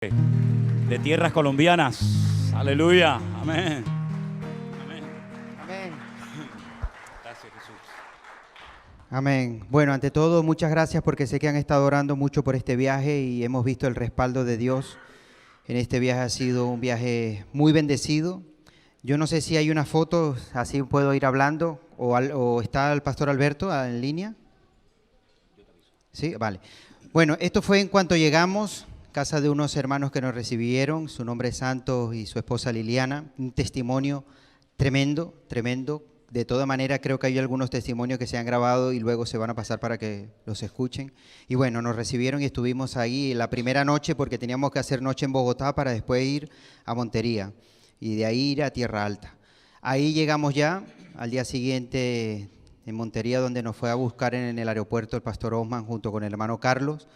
de tierras colombianas. Aleluya. Amén. Amén. Amén. Gracias, Jesús. Amén. Bueno, ante todo, muchas gracias porque sé que han estado orando mucho por este viaje y hemos visto el respaldo de Dios. En este viaje ha sido un viaje muy bendecido. Yo no sé si hay una foto, así puedo ir hablando, o está el pastor Alberto en línea. Sí, vale. Bueno, esto fue en cuanto llegamos, casa de unos hermanos que nos recibieron, su nombre es Santos y su esposa Liliana, un testimonio tremendo, tremendo. De toda manera, creo que hay algunos testimonios que se han grabado y luego se van a pasar para que los escuchen. Y bueno, nos recibieron y estuvimos ahí la primera noche porque teníamos que hacer noche en Bogotá para después ir a Montería y de ahí ir a Tierra Alta. Ahí llegamos ya, al día siguiente en Montería, donde nos fue a buscar en el aeropuerto el pastor Osman junto con el hermano Carlos.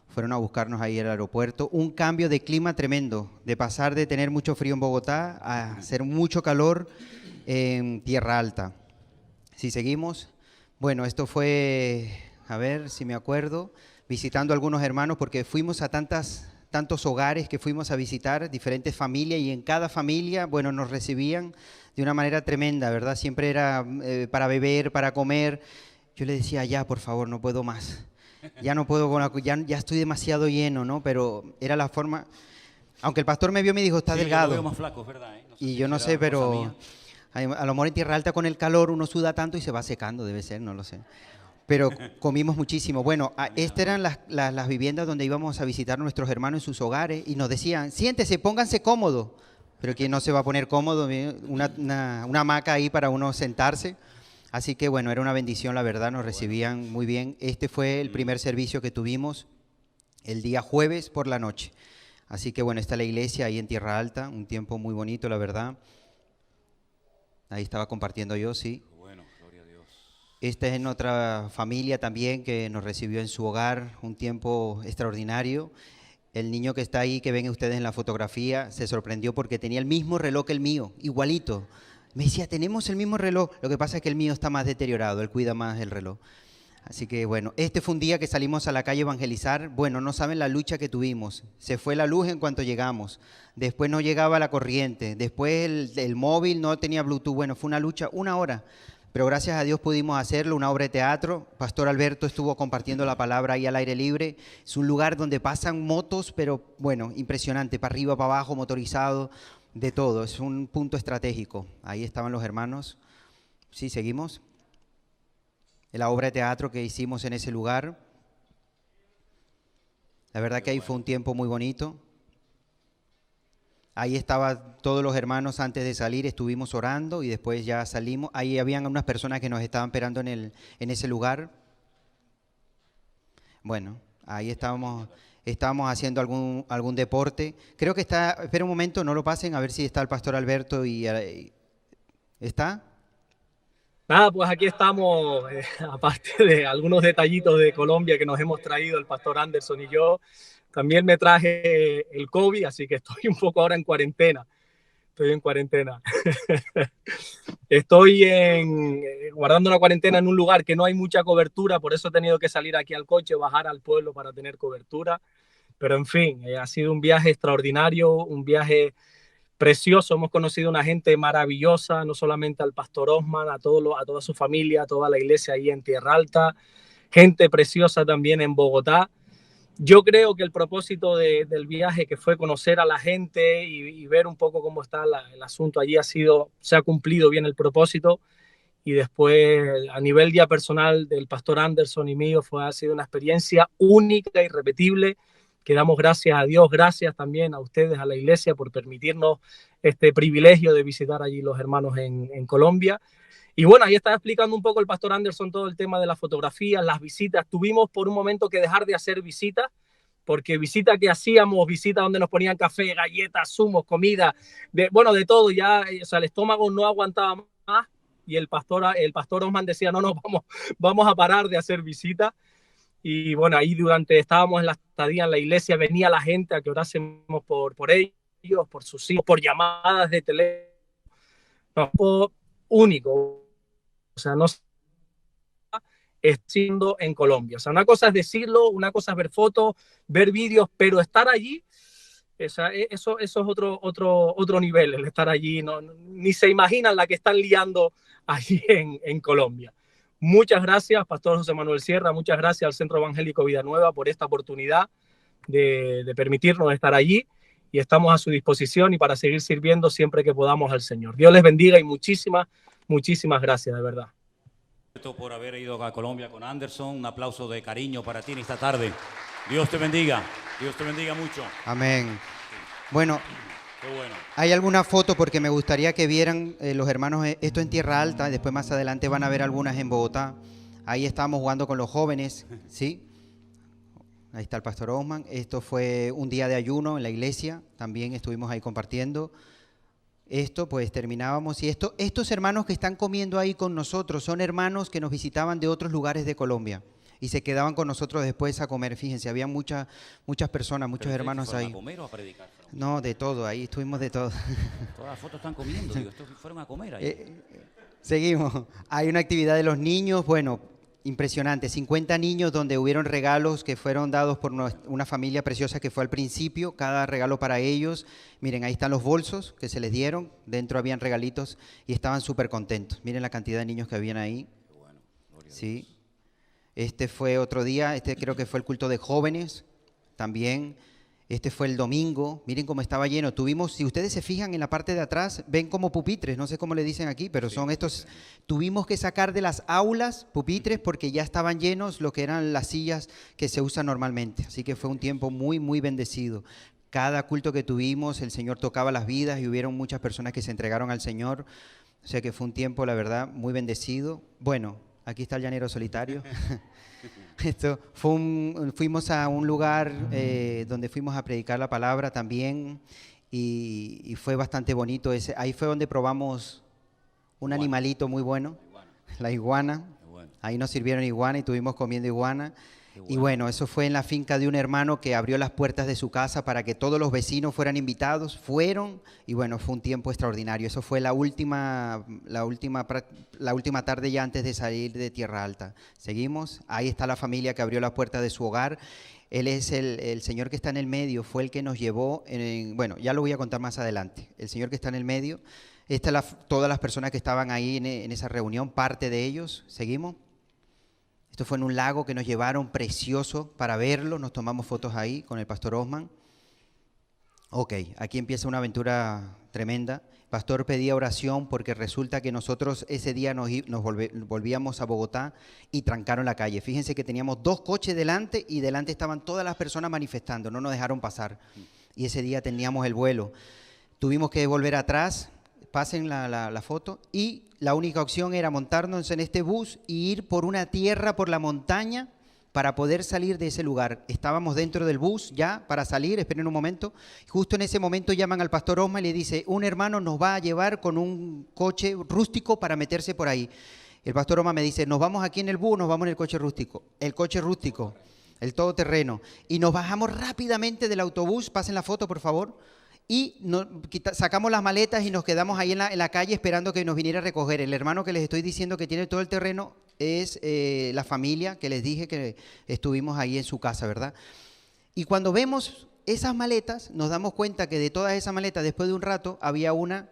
Fueron a buscarnos ahí al aeropuerto. Un cambio de clima tremendo, de pasar de tener mucho frío en Bogotá a hacer mucho calor en Tierra Alta. Si seguimos, bueno, esto fue, a ver si me acuerdo, visitando a algunos hermanos porque fuimos a tantos hogares que fuimos a visitar, diferentes familias, y en cada familia, bueno, nos recibían de una manera tremenda, ¿verdad? Siempre era para beber, para comer. Yo le decía, ya, por favor, no puedo más. Ya no puedo, ya estoy demasiado lleno, ¿no? Pero era la forma. Aunque el pastor me vio, me dijo, está delgado. Yo lo veo más flaco, ¿verdad? No sé Y si yo no será sé, cosa pero mía. a lo mejor en Tierra Alta con el calor uno suda tanto y se va secando, debe ser, no lo sé. Pero comimos muchísimo. Bueno, estas eran las viviendas donde íbamos a visitar a nuestros hermanos en sus hogares y nos decían, siéntese, pónganse cómodos. Pero ¿quién no se va a poner cómodo? Una hamaca ahí para uno sentarse. Así que bueno, era una bendición, la verdad, nos recibían muy bien. Este fue el primer servicio que tuvimos el día jueves por la noche. Así que bueno, está la iglesia ahí en Tierra Alta, un tiempo muy bonito, la verdad. Ahí estaba compartiendo yo, sí. Bueno, gloria a Dios. Esta es en otra familia también que nos recibió en su hogar, un tiempo extraordinario. El niño que está ahí, que ven ustedes en la fotografía, se sorprendió porque tenía el mismo reloj que el mío, igualito. Me decía, tenemos el mismo reloj, lo que pasa es que el mío está más deteriorado, él cuida más el reloj. Así que bueno, este fue un día que salimos a la calle a evangelizar. Bueno, no saben la lucha que tuvimos. Se fue la luz en cuanto llegamos. Después no llegaba la corriente. Después el móvil no tenía Bluetooth. Bueno, fue una lucha, una hora. Pero gracias a Dios pudimos hacerlo, una obra de teatro. Pastor Alberto estuvo compartiendo la palabra ahí al aire libre. Es un lugar donde pasan motos, pero bueno, impresionante, para arriba, para abajo, motorizado, de todo. Es un punto estratégico. Ahí estaban los hermanos. Sí, seguimos. La obra de teatro que hicimos en ese lugar. La verdad que ahí fue un tiempo muy bonito. Ahí estaban todos los hermanos antes de salir, estuvimos orando y después ya salimos. Ahí habían unas personas que nos estaban esperando en ese lugar. Bueno, ahí estábamos haciendo algún deporte. Creo que está, espera un momento, no lo pasen, a ver si está el pastor Alberto y ¿está? Nada, pues aquí estamos, aparte de algunos detallitos de Colombia que nos hemos traído el pastor Anderson y yo, también me traje el COVID, así que estoy un poco ahora en cuarentena. Estoy guardando una cuarentena en un lugar que no hay mucha cobertura, por eso he tenido que salir aquí al coche, bajar al pueblo para tener cobertura. Pero en fin, ha sido un viaje extraordinario, un viaje precioso. Hemos conocido una gente maravillosa, no solamente al pastor Osman, a toda su familia, a toda la iglesia ahí en Tierra Alta, gente preciosa también en Bogotá. Yo creo que el propósito del viaje, que fue conocer a la gente y ver un poco cómo está el asunto allí, se ha cumplido bien el propósito. Y después, a nivel ya personal del pastor Anderson y mío, ha sido una experiencia única, irrepetible, que damos gracias a Dios, gracias también a ustedes, a la iglesia, por permitirnos este privilegio de visitar allí los hermanos en Colombia. Y bueno, ahí estaba explicando un poco el pastor Anderson todo el tema de la fotografía, las visitas. Tuvimos por un momento que dejar de hacer visitas, porque visitas que hacíamos, visitas donde nos ponían café, galletas, zumos, comida, de todo, ya, o sea, el estómago no aguantaba más y el pastor Osman decía, no, vamos a parar de hacer visitas. Y bueno, ahí estábamos en la estadía en la iglesia, venía la gente a que orásemos por ellos, por sus hijos, por llamadas de teléfono. No, único. O sea, no siendo en Colombia. O sea, una cosa es decirlo, una cosa es ver fotos, ver vídeos, pero estar allí Eso es otro nivel, el estar allí. Ni se imaginan la que están liando allí en Colombia. Muchas gracias, Pastor José Manuel Sierra. Muchas gracias al Centro Evangélico Vida Nueva por esta oportunidad de permitirnos estar allí. Y estamos a su disposición y para seguir sirviendo siempre que podamos al Señor. Dios les bendiga y muchísimas gracias, de verdad. Por haber ido a Colombia con Anderson. Un aplauso de cariño para ti en esta tarde. Dios te bendiga. Dios te bendiga mucho. Amén. Bueno, Qué bueno. hay alguna foto porque me gustaría que vieran los hermanos esto en Tierra Alta. Después más adelante van a ver algunas en Bogotá. Ahí estábamos jugando con los jóvenes, ¿sí? Ahí está el pastor Osman. Esto fue un día de ayuno en la iglesia. También estuvimos ahí compartiendo. Esto pues terminábamos. Y estos hermanos que están comiendo ahí con nosotros son hermanos que nos visitaban de otros lugares de Colombia. Y se quedaban con nosotros después a comer. Fíjense, había muchas personas, muchos hermanos ahí. ¿A comer o a predicar? No, de todo, ahí estuvimos de todo. Todas las fotos están comiendo, digo, estos fueron a comer ahí. Seguimos. Hay una actividad de los niños, bueno, impresionante. 50 niños donde hubieron regalos que fueron dados por una familia preciosa que fue al principio, cada regalo para ellos. Miren, ahí están los bolsos que se les dieron, dentro habían regalitos y estaban súper contentos. Miren la cantidad de niños que habían ahí. Qué bueno, gloria a Sí. Dios. Este fue otro día, este creo que fue el culto de jóvenes también. Este fue el domingo, miren cómo estaba lleno. Tuvimos, si ustedes se fijan en la parte de atrás, ven como pupitres, no sé cómo le dicen aquí, pero son estos. Tuvimos que sacar de las aulas pupitres porque ya estaban llenos lo que eran las sillas que se usan normalmente. Así que fue un tiempo muy, muy bendecido. Cada culto que tuvimos, el Señor tocaba las vidas y hubieron muchas personas que se entregaron al Señor. O sea que fue un tiempo, la verdad, muy bendecido. Bueno, aquí está el llanero solitario. Fuimos a un lugar donde fuimos a predicar la palabra también y fue bastante bonito. Ahí fue donde probamos un animalito muy bueno, la iguana. Bueno. Ahí nos sirvieron iguana y estuvimos comiendo iguana. Bueno. Y bueno, eso fue en la finca de un hermano que abrió las puertas de su casa para que todos los vecinos fueran invitados. Fueron y bueno, fue un tiempo extraordinario. Eso fue la última tarde ya antes de salir de Tierra Alta. Seguimos. Ahí está la familia que abrió las puertas de su hogar. Él es el señor que está en el medio, fue el que nos llevó, bueno, ya lo voy a contar más adelante. El señor que está en el medio, todas las personas que estaban ahí en esa reunión, parte de ellos. Seguimos. Esto fue en un lago que nos llevaron precioso para verlo, nos tomamos fotos ahí con el pastor Osman. Ok, aquí empieza una aventura tremenda. El pastor pedía oración porque resulta que nosotros ese día nos volvíamos a Bogotá y trancaron la calle. Fíjense que teníamos 2 coches delante y delante estaban todas las personas manifestando, no nos dejaron pasar. Y ese día teníamos el vuelo. Tuvimos que volver atrás, pasen la foto, y la única opción era montarnos en este bus y ir por una tierra, por la montaña, para poder salir de ese lugar. Estábamos dentro del bus ya para salir, esperen un momento. Justo en ese momento llaman al pastor Osma y le dice, un hermano nos va a llevar con un coche rústico para meterse por ahí. El pastor Osma me dice, ¿nos vamos aquí en el bus o nos vamos en el coche rústico? El coche rústico, el todoterreno. Y nos bajamos rápidamente del autobús, pasen la foto por favor, y sacamos las maletas y nos quedamos ahí en la calle esperando que nos viniera a recoger. El hermano que les estoy diciendo que tiene todo el terreno es la familia que les dije que estuvimos ahí en su casa, ¿verdad? Y cuando vemos esas maletas, nos damos cuenta que de todas esas maletas, después de un rato, había una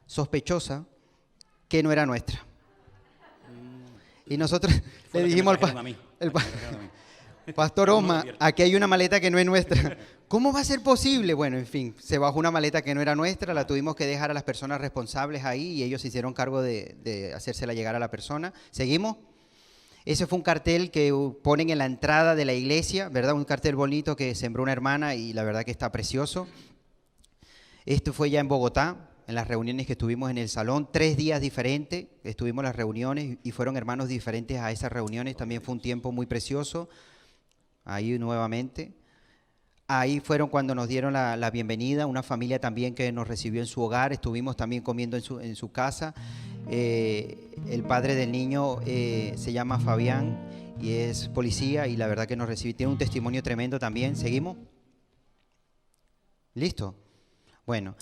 sospechosa que no era nuestra. Y nosotros le dijimos al pastor Osma, aquí hay una maleta que no es nuestra. ¿Cómo va a ser posible? Bueno, en fin, se bajó una maleta que no era nuestra, la tuvimos que dejar a las personas responsables ahí y ellos se hicieron cargo de hacérsela llegar a la persona. ¿Seguimos? Ese fue un cartel que ponen en la entrada de la iglesia, ¿verdad? Un cartel bonito que sembró una hermana y la verdad que está precioso. Esto fue ya en Bogotá, en las reuniones que estuvimos en el salón, 3 días diferentes, estuvimos en las reuniones y fueron hermanos diferentes a esas reuniones, también fue un tiempo muy precioso, ahí nuevamente. Ahí fueron cuando nos dieron la bienvenida, una familia también que nos recibió en su hogar, estuvimos también comiendo en su casa. El padre del niño se llama Fabián y es policía y la verdad que nos recibió, tiene un testimonio tremendo también. ¿Seguimos? ¿Listo? Bueno,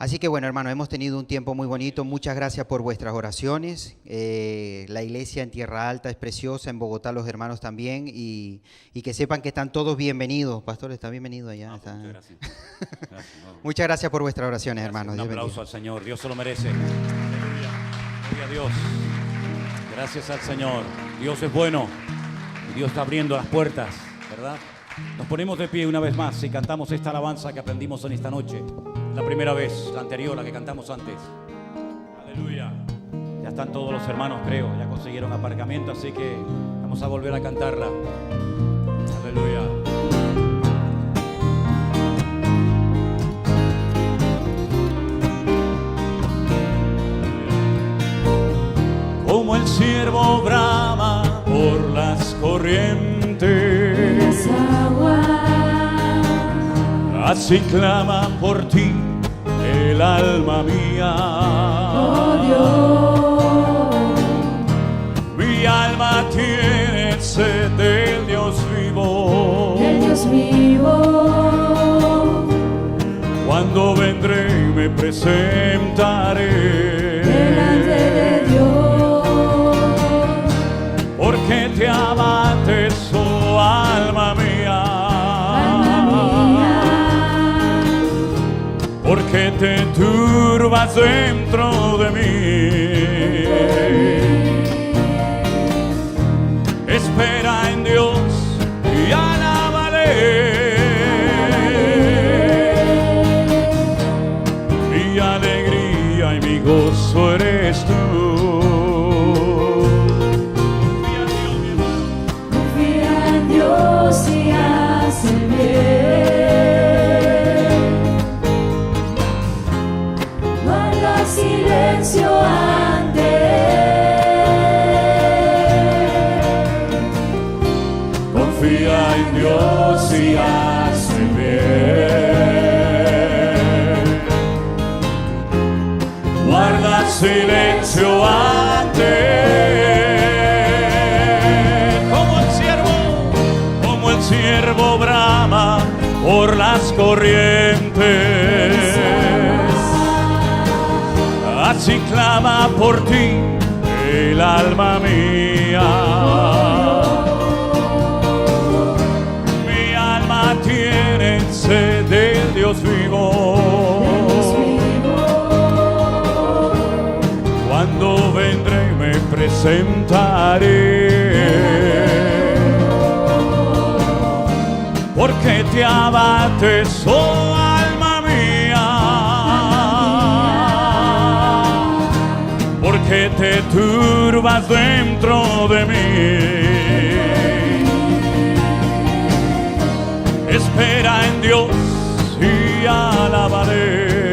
Así que bueno, hermano, hemos tenido un tiempo muy bonito. Muchas gracias por vuestras oraciones. La iglesia en Tierra Alta es preciosa, en Bogotá los hermanos también. Y que sepan que están todos bienvenidos. Pastor, ¿está bienvenido allá? Muchas gracias. Muchas gracias por vuestras oraciones, hermanos. Un Dios aplauso bendiga. al Señor. Dios se lo merece. Aleluya. Gloria a Dios. Gracias al Señor. Dios es bueno. Y Dios está abriendo las puertas, ¿verdad? Nos ponemos de pie una vez más y cantamos esta alabanza que aprendimos en esta noche. La primera vez, la anterior, la que cantamos antes. Aleluya. Ya están todos los hermanos, creo. Ya consiguieron aparcamiento, así que vamos a volver a cantarla. Aleluya. Como el ciervo brama por las corrientes, así clama por ti el alma mía. Oh Dios, Mi alma tiene sed del Dios vivo. el Dios vivo, Cuando vendré y me presentaré delante de Dios, porque te abates, oh alma mía, porque te turbas dentro de mí. Espera en Dios y alábale. Mi alegría y mi gozo eres tú. confía en Dios y haz el bien, guarda silencio ante Él, Confía en Dios y haz el bien. Guarda silencio ante Él. Como el ciervo brama por las corrientes, así clama por ti el alma mía. Mi alma tiene sed del Dios vivo. Cuando vendré y me presentaré, porque te abates, oh alma mía, porque te turbas dentro de mí. Espera en Dios y alabaré.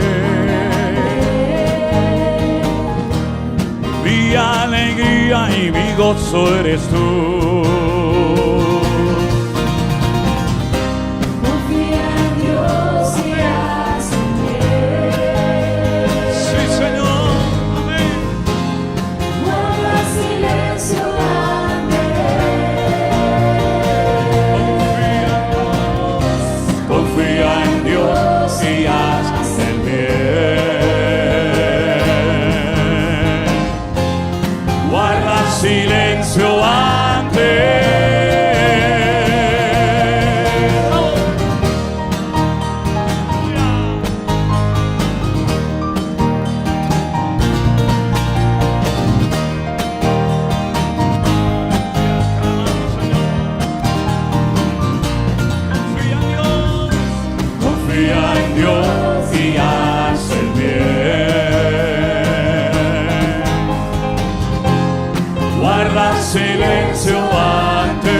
Mi alegría y mi gozo eres tú. confía en Dios y haz el bien, Sí, Señor. Amén. guarda silencio ante Él, Confía en Dios y haz el bien. Guarda silencio ante Confía en Dios y haz el bien. Guarda silencio ante Él.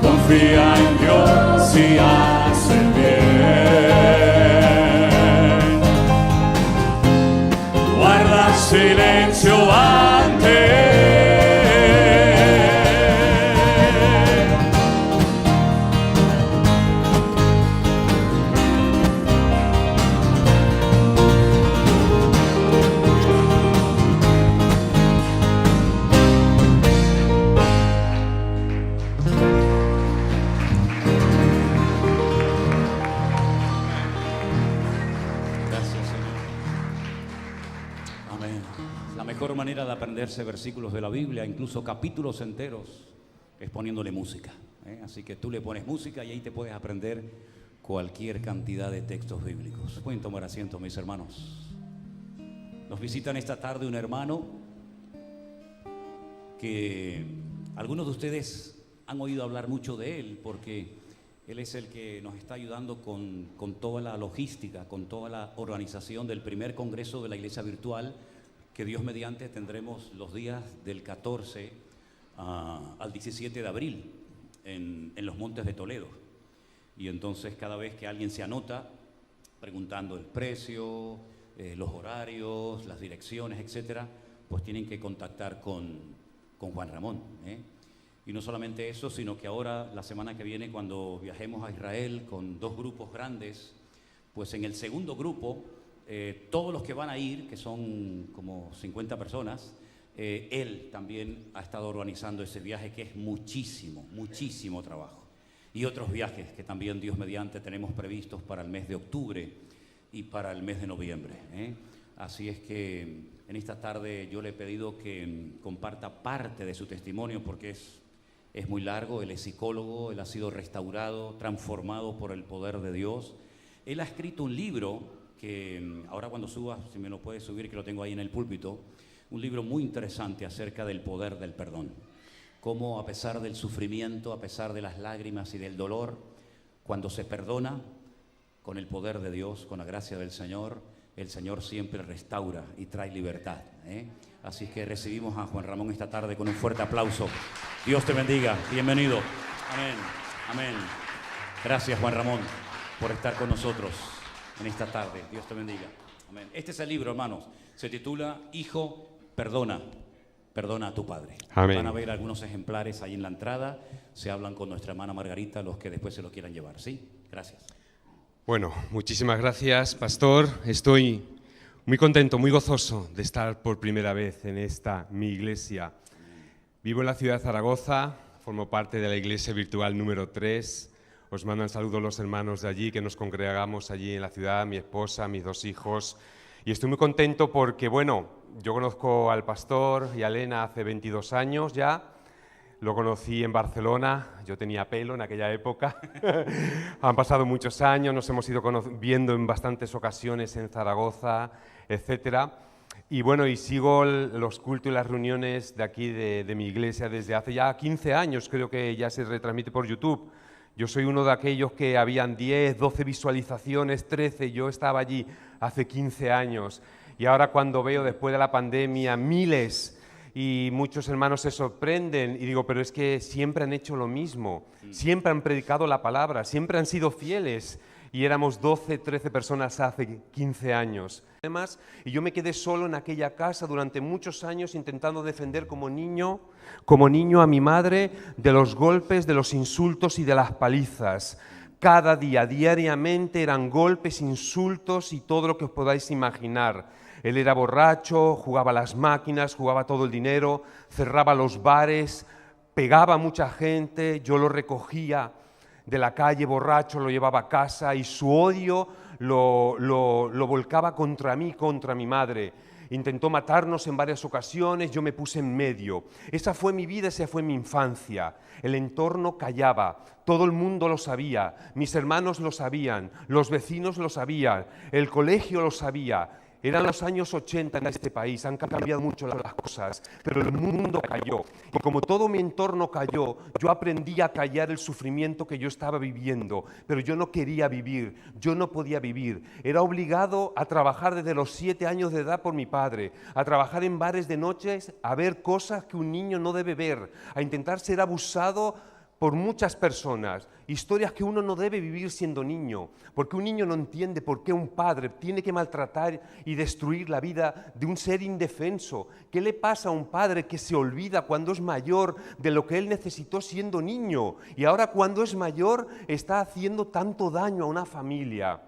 Confía en Dios y haz el bien. Guarda silencio ante Él. manera de aprenderse versículos de la Biblia, incluso capítulos enteros, es poniéndole música. Así que tú le pones música y ahí te puedes aprender cualquier cantidad de textos bíblicos. Pueden tomar asiento, mis hermanos. Nos visitan esta tarde un hermano que algunos de ustedes han oído hablar mucho de él, porque él es el que nos está ayudando con toda la logística, con toda la organización del primer congreso de la Iglesia Virtual, que Dios mediante tendremos los días del 14 al 17 de abril en los Montes de Toledo. Y entonces cada vez que alguien se anota, preguntando el precio, los horarios, las direcciones, etcétera, pues tienen que contactar con Juan Ramón. Y no solamente eso, sino que ahora, la semana que viene, cuando viajemos a Israel con 2 grupos grandes, pues en el segundo grupo, todos los que van a ir, que son como 50 personas, él también ha estado organizando ese viaje, que es muchísimo, muchísimo trabajo. Y otros viajes que también, Dios mediante, tenemos previstos para el mes de octubre y para el mes de noviembre. Así es que en esta tarde yo le he pedido que comparta parte de su testimonio, porque es muy largo. Él es psicólogo, él ha sido restaurado, transformado por el poder de Dios. Él ha escrito un libro que ahora cuando suba, si me lo puede subir, que lo tengo ahí en el púlpito, un libro muy interesante acerca del poder del perdón. Cómo a pesar del sufrimiento, a pesar de las lágrimas y del dolor, cuando se perdona con el poder de Dios, con la gracia del Señor, el Señor siempre restaura y trae libertad. Así es que recibimos a Juan Ramón esta tarde con un fuerte aplauso. Dios te bendiga, bienvenido. Amén, amén. Gracias, Juan Ramón, por estar con nosotros en esta tarde. Dios te bendiga. Amén. Este es el libro, hermanos. Se titula Hijo, perdona a tu padre. Amén. Van a ver algunos ejemplares ahí en la entrada. Se hablan con nuestra hermana Margarita, los que después se lo quieran llevar. ¿Sí? Gracias. Bueno, muchísimas gracias, pastor. Estoy muy contento, muy gozoso de estar por primera vez en mi iglesia. Vivo en la ciudad de Zaragoza, formo parte de la iglesia virtual número 3. Os mandan saludos los hermanos de allí, que nos congregamos allí en la ciudad, mi esposa, mis 2 hijos. Y estoy muy contento porque, bueno, yo conozco al pastor y a Elena hace 22 años ya. Lo conocí en Barcelona, yo tenía pelo en aquella época. Han pasado muchos años, nos hemos ido viendo en bastantes ocasiones en Zaragoza, etcétera. Y bueno, y sigo los cultos y las reuniones de aquí de mi iglesia desde hace ya 15 años, creo que ya se retransmite por YouTube. Yo soy uno de aquellos que habían 10, 12 visualizaciones, 13, yo estaba allí hace 15 años. Y ahora cuando veo después de la pandemia miles, y muchos hermanos se sorprenden y digo, pero es que siempre han hecho lo mismo, siempre han predicado la palabra, siempre han sido fieles. Y éramos 12, 13 personas hace 15 años. Y yo me quedé solo en aquella casa durante muchos años intentando defender como niño a mi madre de los golpes, de los insultos y de las palizas. Cada día, diariamente, eran golpes, insultos y todo lo que os podáis imaginar. Él era borracho, jugaba a las máquinas, jugaba todo el dinero, cerraba los bares, pegaba a mucha gente, yo lo recogía de la calle borracho, lo llevaba a casa y su odio lo volcaba contra mí, contra mi madre. Intentó matarnos en varias ocasiones, yo me puse en medio. Esa fue mi vida, esa fue mi infancia. El entorno callaba, todo el mundo lo sabía, mis hermanos lo sabían, los vecinos lo sabían, el colegio lo sabía. Eran los años 80 en este país, han cambiado mucho las cosas, pero el mundo cayó. Y como todo mi entorno cayó, yo aprendí a callar el sufrimiento que yo estaba viviendo, pero yo no quería vivir, yo no podía vivir. Era obligado a trabajar desde los 7 años de edad por mi padre, a trabajar en bares de noches, a ver cosas que un niño no debe ver, a intentar ser abusado por muchas personas, historias que uno no debe vivir siendo niño, porque un niño no entiende por qué un padre tiene que maltratar y destruir la vida de un ser indefenso. ¿Qué le pasa a un padre que se olvida cuando es mayor de lo que él necesitó siendo niño? Y ahora cuando es mayor está haciendo tanto daño a una familia.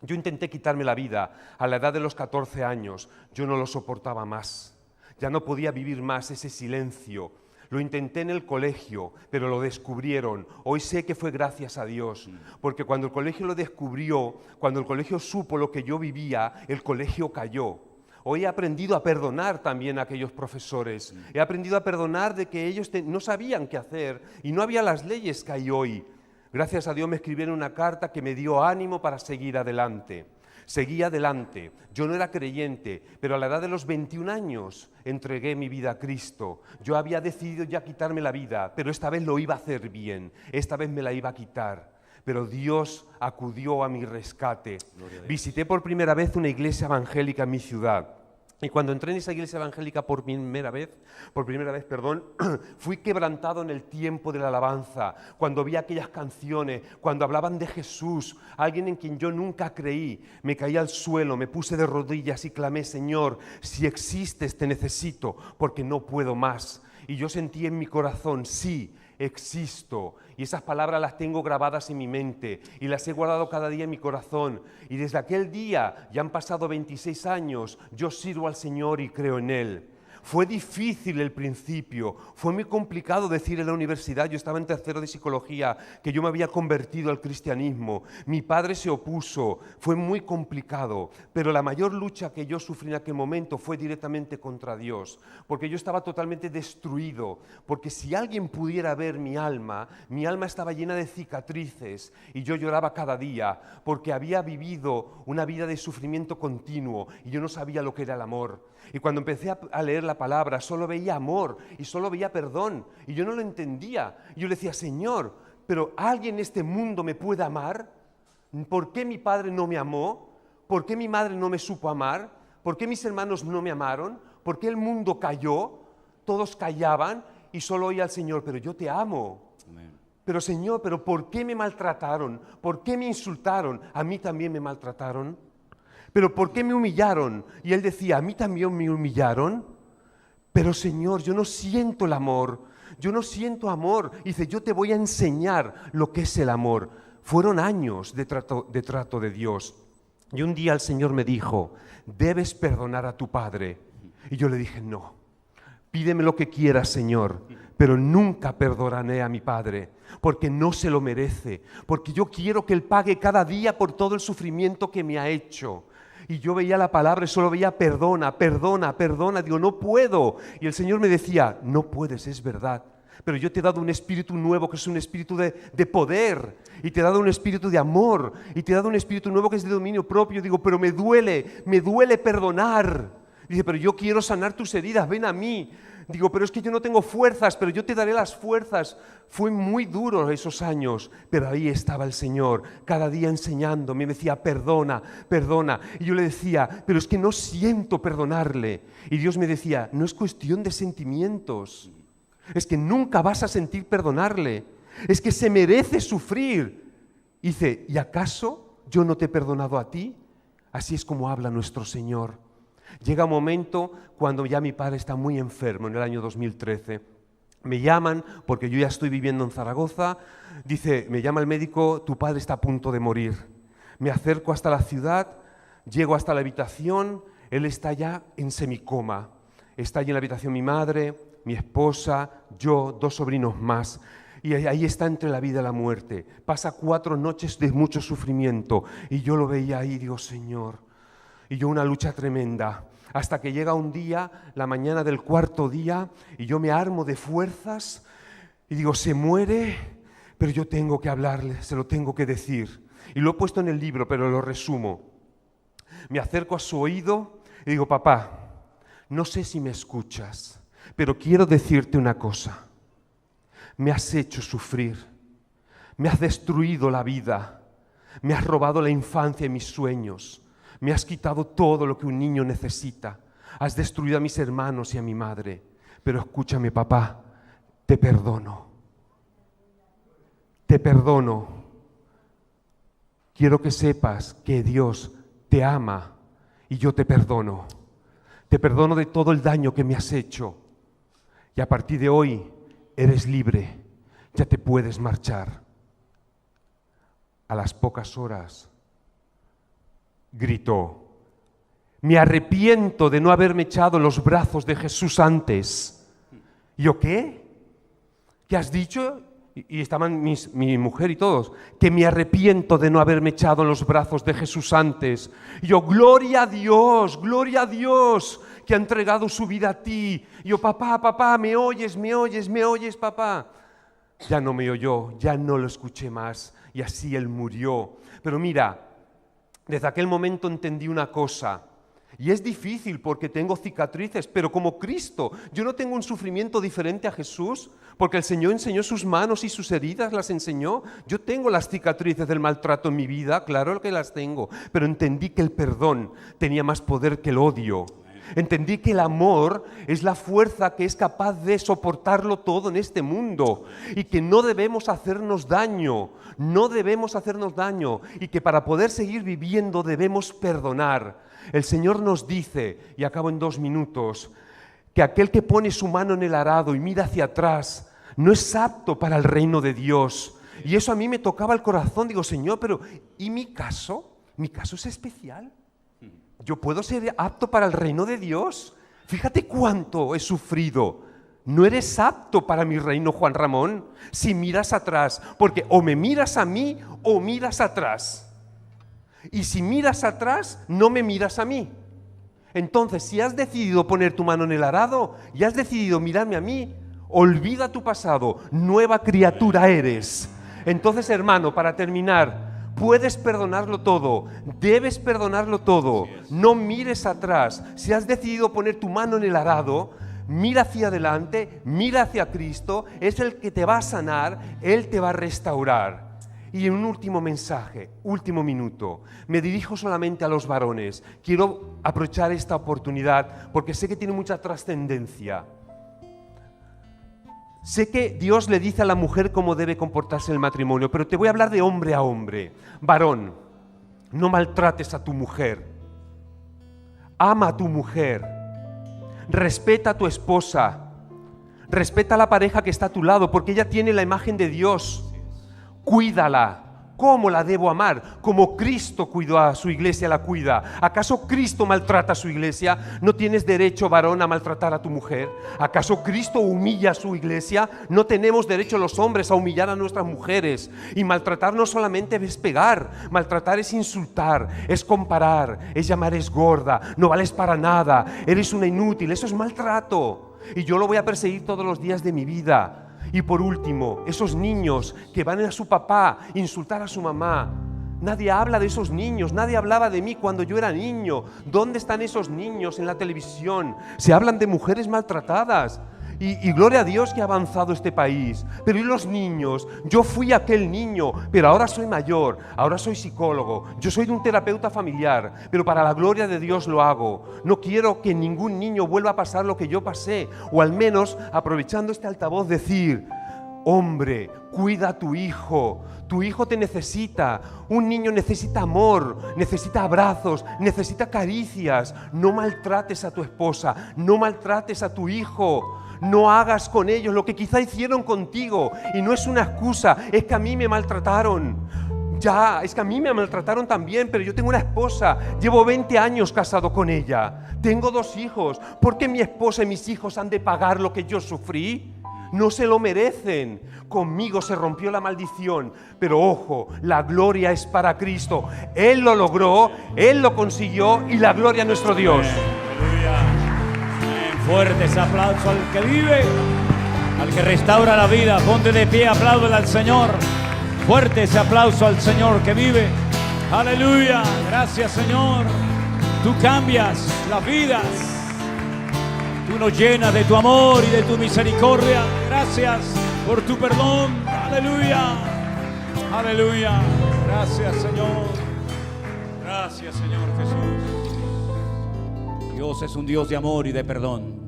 Yo intenté quitarme la vida a la edad de los 14 años, yo no lo soportaba más, ya no podía vivir más ese silencio. Lo intenté en el colegio, pero lo descubrieron. Hoy sé que fue gracias a Dios, porque cuando el colegio lo descubrió, cuando el colegio supo lo que yo vivía, el colegio cayó. Hoy he aprendido a perdonar también a aquellos profesores. He aprendido a perdonar de que ellos no sabían qué hacer y no había las leyes que hay hoy. Gracias a Dios me escribieron una carta que me dio ánimo para seguir adelante. Seguí adelante. Yo no era creyente, pero a la edad de los 21 años entregué mi vida a Cristo. Yo había decidido ya quitarme la vida, pero esta vez lo iba a hacer bien. Esta vez me la iba a quitar. Pero Dios acudió a mi rescate. Visité por primera vez una iglesia evangélica en mi ciudad. Y cuando entré en esa iglesia evangélica por primera vez, fui quebrantado en el tiempo de la alabanza, cuando vi aquellas canciones, cuando hablaban de Jesús, alguien en quien yo nunca creí. Me caí al suelo, me puse de rodillas y clamé: Señor, si existes te necesito, porque no puedo más. Y yo sentí en mi corazón: sí, existo. Y esas palabras las tengo grabadas en mi mente y las he guardado cada día en mi corazón. Y desde aquel día, ya han pasado 26 años, yo sirvo al Señor y creo en Él. Fue difícil el principio, fue muy complicado decir en la universidad, yo estaba en tercero de psicología, que yo me había convertido al cristianismo. Mi padre se opuso, fue muy complicado, pero la mayor lucha que yo sufrí en aquel momento fue directamente contra Dios, porque yo estaba totalmente destruido, porque si alguien pudiera ver mi alma estaba llena de cicatrices y yo lloraba cada día, porque había vivido una vida de sufrimiento continuo y yo no sabía lo que era el amor. Y cuando empecé a leer la palabra, solo veía amor y solo veía perdón. Y yo no lo entendía. Y yo le decía: Señor, ¿pero alguien en este mundo me puede amar? ¿Por qué mi padre no me amó? ¿Por qué mi madre no me supo amar? ¿Por qué mis hermanos no me amaron? ¿Por qué el mundo cayó? Todos callaban y solo oía al Señor: pero yo te amo. Amén. Pero Señor, ¿pero por qué me maltrataron? ¿Por qué me insultaron? A mí también me maltrataron. ¿Pero por qué me humillaron? Y él decía: ¿a mí también me humillaron? Pero Señor, yo no siento el amor, yo no siento amor. Y dice: yo te voy a enseñar lo que es el amor. Fueron años de trato de Dios. Y un día el Señor me dijo: debes perdonar a tu padre. Y yo le dije: no, pídeme lo que quieras, Señor, pero nunca perdonaré a mi padre, porque no se lo merece, porque yo quiero que él pague cada día por todo el sufrimiento que me ha hecho. Y yo veía la palabra y solo veía: perdona, perdona, perdona. Digo: no puedo. Y el Señor me decía: no puedes, es verdad, pero yo te he dado un espíritu nuevo, que es un espíritu de poder, y te he dado un espíritu de amor, y te he dado un espíritu nuevo que es de dominio propio. Digo: pero me duele perdonar. Dice: pero yo quiero sanar tus heridas, ven a mí. Digo: pero es que yo no tengo fuerzas, pero yo te daré las fuerzas. Fue muy duro esos años, pero ahí estaba el Señor, cada día enseñándome. Me decía: perdona, perdona. Y yo le decía: pero es que no siento perdonarle. Y Dios me decía: no es cuestión de sentimientos, es que nunca vas a sentir perdonarle, es que se merece sufrir. Y dice: ¿y acaso yo no te he perdonado a ti? Así es como habla nuestro Señor. Llega un momento cuando ya mi padre está muy enfermo, en el año 2013. Me llaman, porque yo ya estoy viviendo en Zaragoza. Dice, me llama el médico: tu padre está a punto de morir. Me acerco hasta la ciudad, llego hasta la habitación, él está ya en semicoma. Está allí en la habitación mi madre, mi esposa, yo, 2 sobrinos más. Y ahí está entre la vida y la muerte. Pasa 4 noches de mucho sufrimiento. Y yo lo veía ahí, digo: Señor. Y yo una lucha tremenda, hasta que llega un día, la mañana del 4.º día, y yo me armo de fuerzas y digo: se muere, pero yo tengo que hablarle, se lo tengo que decir. Y lo he puesto en el libro, pero lo resumo. Me acerco a su oído y digo: papá, no sé si me escuchas, pero quiero decirte una cosa. Me has hecho sufrir, me has destruido la vida, me has robado la infancia y mis sueños. Me has quitado todo lo que un niño necesita. Has destruido a mis hermanos y a mi madre. Pero escúchame, papá, te perdono. Te perdono. Quiero que sepas que Dios te ama y yo te perdono. Te perdono de todo el daño que me has hecho. Y a partir de hoy eres libre. Ya te puedes marchar. A las pocas horas gritó: me arrepiento de no haberme echado en los brazos de Jesús antes. ¿Yo qué? ¿Qué has dicho? y estaban mi mujer y todos, que me arrepiento de no haberme echado en los brazos de Jesús antes. Y yo, gloria a Dios, que ha entregado su vida a ti. Y yo, papá, ¿me oyes, papá? Ya no me oyó, ya no lo escuché más, y así él murió. Pero mira, desde aquel momento entendí una cosa, y es difícil porque tengo cicatrices, pero como Cristo, yo no tengo un sufrimiento diferente a Jesús, porque el Señor enseñó sus manos y sus heridas, las enseñó. Yo tengo las cicatrices del maltrato en mi vida, claro que las tengo, pero entendí que el perdón tenía más poder que el odio. Entendí que el amor es la fuerza que es capaz de soportarlo todo en este mundo y que no debemos hacernos daño, y que para poder seguir viviendo debemos perdonar. El Señor nos dice, y acabo en 2 minutos, que aquel que pone su mano en el arado y mira hacia atrás no es apto para el reino de Dios. Y eso a mí me tocaba el corazón. Digo, Señor, pero ¿y mi caso? ¿Mi caso es especial? ¿Yo puedo ser apto para el reino de Dios? Fíjate cuánto he sufrido. No eres apto para mi reino, Juan Ramón, si miras atrás, porque o me miras a mí o miras atrás. Y si miras atrás, no me miras a mí. Entonces, si has decidido poner tu mano en el arado y has decidido mirarme a mí, olvida tu pasado, nueva criatura eres. Entonces, hermano, para terminar, puedes perdonarlo todo, debes perdonarlo todo, no mires atrás. Si has decidido poner tu mano en el arado, mira hacia adelante, mira hacia Cristo, es el que te va a sanar, Él te va a restaurar. Y en un último mensaje, último minuto, me dirijo solamente a los varones. Quiero aprovechar esta oportunidad porque sé que tiene mucha trascendencia. Sé que Dios le dice a la mujer cómo debe comportarse en el matrimonio, pero te voy a hablar de hombre a hombre. Varón, no maltrates a tu mujer. Ama a tu mujer. Respeta a tu esposa. Respeta a la pareja que está a tu lado, porque ella tiene la imagen de Dios. Cuídala. ¿Cómo la debo amar? Como Cristo cuidó a su iglesia, la cuida. ¿Acaso Cristo maltrata a su iglesia? ¿No tienes derecho, varón, a maltratar a tu mujer? ¿Acaso Cristo humilla a su iglesia? ¿No tenemos derecho los hombres a humillar a nuestras mujeres? Y maltratar no solamente es pegar, maltratar es insultar, es comparar, es llamar es gorda, no vales para nada, eres una inútil, eso es maltrato. Y yo lo voy a perseguir todos los días de mi vida. Y por último, esos niños que van a su papá insultar a su mamá. Nadie habla de esos niños, nadie hablaba de mí cuando yo era niño. ¿Dónde están esos niños en la televisión? Se hablan de mujeres maltratadas. Y gloria a Dios que ha avanzado este país. Pero ¿y los niños? Yo fui aquel niño, pero ahora soy mayor, ahora soy psicólogo, yo soy un terapeuta familiar, pero para la gloria de Dios lo hago. No quiero que ningún niño vuelva a pasar lo que yo pasé, o al menos, aprovechando este altavoz, decir: hombre, cuida a tu hijo te necesita. Un niño necesita amor, necesita abrazos, necesita caricias. No maltrates a tu esposa, no maltrates a tu hijo. No hagas con ellos lo que quizá hicieron contigo. Y no es una excusa, es que a mí me maltrataron. Ya, es que a mí me maltrataron también, pero yo tengo una esposa, llevo 20 años casado con ella, tengo 2 hijos. ¿Por qué mi esposa y mis hijos han de pagar lo que yo sufrí? No se lo merecen. Conmigo se rompió la maldición, pero ojo, la gloria es para Cristo. Él lo logró, Él lo consiguió y la gloria a nuestro Dios. Fuerte ese aplauso al que vive, al que restaura la vida. Ponte de pie, apláudele al Señor. Fuerte ese aplauso al Señor que vive. Aleluya, gracias Señor. Tú cambias las vidas. Tú nos llenas de tu amor y de tu misericordia. Gracias por tu perdón. Aleluya, aleluya. Gracias Señor. Gracias Señor Jesús. Dios es un Dios de amor y de perdón.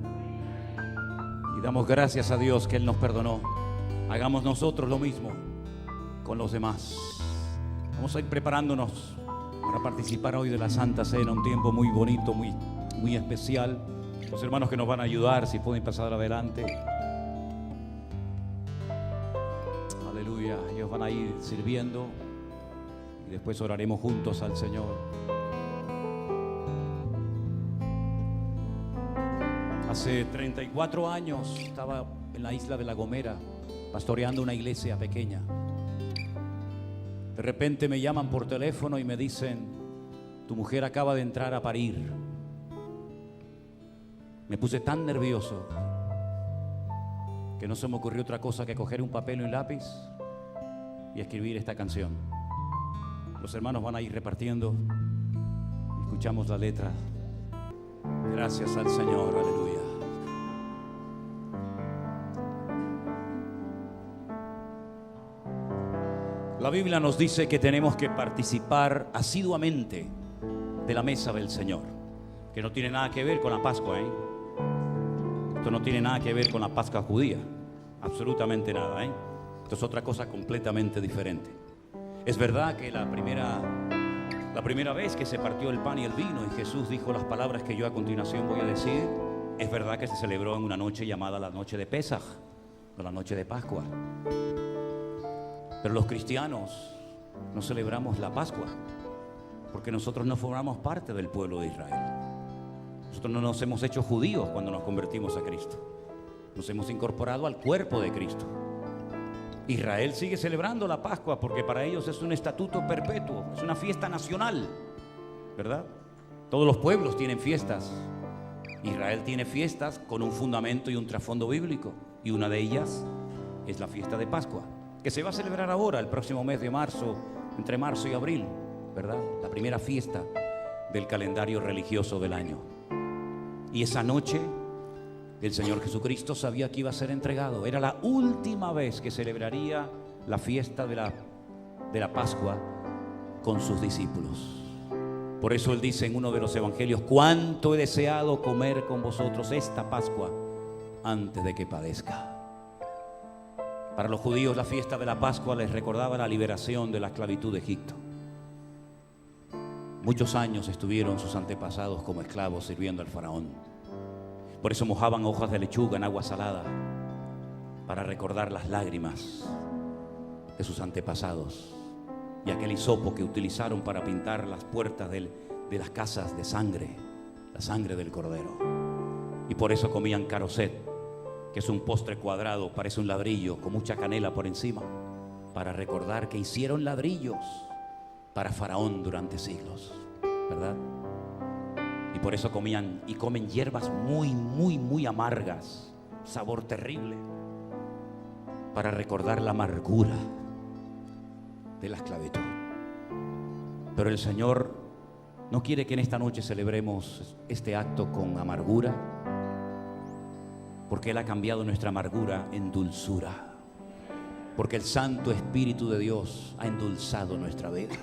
Y damos gracias a Dios que Él nos perdonó. Hagamos nosotros lo mismo con los demás. Vamos a ir preparándonos para participar hoy de la Santa Cena, un tiempo muy bonito, muy especial. Los hermanos que nos van a ayudar, si pueden pasar adelante. Aleluya. Ellos van a ir sirviendo y después oraremos juntos al Señor. Hace 34 años estaba en la isla de La Gomera pastoreando una iglesia pequeña. De repente me llaman por teléfono y me dicen: tu mujer acaba de entrar a parir. Me puse tan nervioso que no se me ocurrió otra cosa que coger un papel y un lápiz y escribir esta canción. Los hermanos van a ir repartiendo. Escuchamos la letra. Gracias al Señor, aleluya. La Biblia nos dice que tenemos que participar asiduamente de la mesa del Señor, que no tiene nada que ver con la Pascua, ¿eh? Esto no tiene nada que ver con la Pascua judía, absolutamente nada, ¿eh? Esto es otra cosa completamente diferente. Es verdad que la primera vez que se partió el pan y el vino y Jesús dijo las palabras que yo a continuación voy a decir, es verdad que se celebró en una noche llamada la noche de Pesaj, o la noche de Pascua. Pero los cristianos no celebramos la Pascua porque nosotros no formamos parte del pueblo de Israel. Nosotros no nos hemos hecho judíos cuando nos convertimos a Cristo. Nos hemos incorporado al cuerpo de Cristo. Israel sigue celebrando la Pascua porque para ellos es un estatuto perpetuo, es una fiesta nacional, ¿verdad? Todos los pueblos tienen fiestas. Israel tiene fiestas con un fundamento y un trasfondo bíblico, y una de ellas es la fiesta de Pascua, que se va a celebrar ahora, el próximo mes de marzo, entre marzo y abril, ¿verdad? La primera fiesta del calendario religioso del año. Y esa noche el Señor Jesucristo sabía que iba a ser entregado. Era la última vez que celebraría la fiesta de la Pascua con sus discípulos. Por eso Él dice en uno de los evangelios: cuánto he deseado comer con vosotros esta Pascua antes de que padezca. Para los judíos la fiesta de la Pascua les recordaba la liberación de la esclavitud de Egipto. Muchos años estuvieron sus antepasados como esclavos sirviendo al faraón. Por eso mojaban hojas de lechuga en agua salada para recordar las lágrimas de sus antepasados y aquel hisopo que utilizaron para pintar las puertas de las casas de sangre, la sangre del cordero. Y por eso comían caroset, que es un postre cuadrado, parece un ladrillo con mucha canela por encima, para recordar que hicieron ladrillos para Faraón durante siglos, ¿verdad? Y por eso comían y comen hierbas muy amargas, sabor terrible, para recordar la amargura de la esclavitud. Pero el Señor no quiere que en esta noche celebremos este acto con amargura, porque Él ha cambiado nuestra amargura en dulzura, porque el Santo Espíritu de Dios ha endulzado nuestra vida.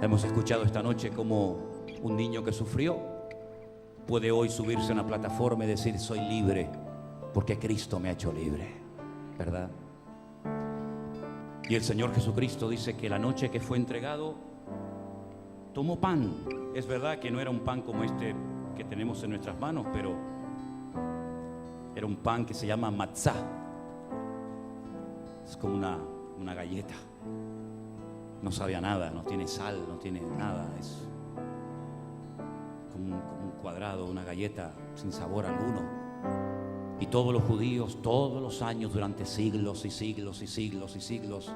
Hemos escuchado esta noche cómo un niño que sufrió puede hoy subirse a una plataforma y decir: soy libre porque Cristo me ha hecho libre, ¿verdad? Y el Señor Jesucristo dice que la noche que fue entregado tomó pan. Es verdad que no era un pan como este que tenemos en nuestras manos, pero era un pan que se llama matzá. Es como una galleta. No sabe a nada, no tiene sal, no tiene nada. Es como un cuadrado, una galleta sin sabor alguno. Y todos los judíos, todos los años, durante siglos y siglos y siglos y siglos,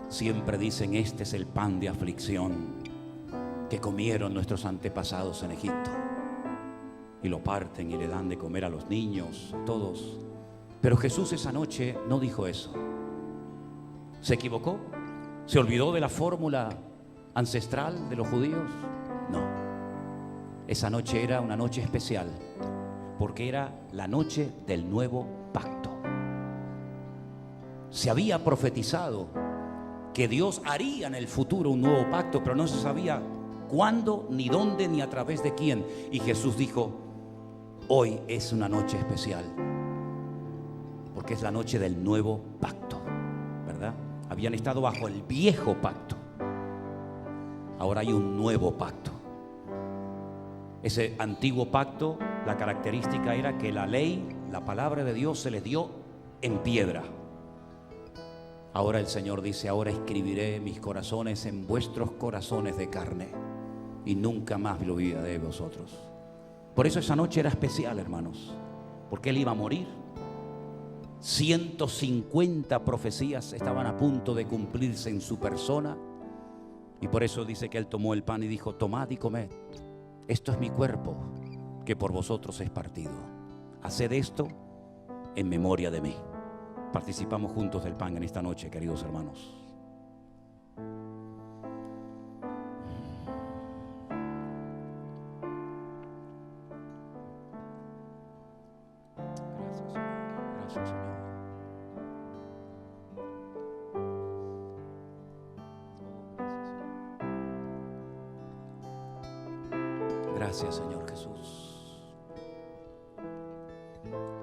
siempre dicen: este es el pan de aflicción que comieron nuestros antepasados en Egipto. Y lo parten y le dan de comer a los niños, a todos. Pero Jesús esa noche no dijo eso. ¿Se equivocó? ¿Se olvidó de la fórmula ancestral de los judíos? No. Esa noche era una noche especial, porque era la noche del nuevo pacto. Se había profetizado que Dios haría en el futuro un nuevo pacto, pero no se sabía cuándo, ni dónde, ni a través de quién. Y Jesús dijo: hoy es una noche especial, porque es la noche del nuevo pacto, ¿verdad? Habían estado bajo el viejo pacto. Ahora hay un nuevo pacto. Ese antiguo pacto, la característica era que la ley, la palabra de Dios, se les dio en piedra. Ahora el Señor dice: ahora escribiré mis corazones en vuestros corazones de carne, y nunca más lo olvidaré de vosotros. Por eso esa noche era especial, hermanos, porque Él iba a morir, 150 profecías estaban a punto de cumplirse en su persona. Y por eso dice que Él tomó el pan y dijo: tomad y comed. Esto es mi cuerpo, que por vosotros es partido. Haced esto en memoria de mí. Participamos juntos del pan en esta noche, queridos hermanos. Gracias, Señor. Gracias, Señor Jesús.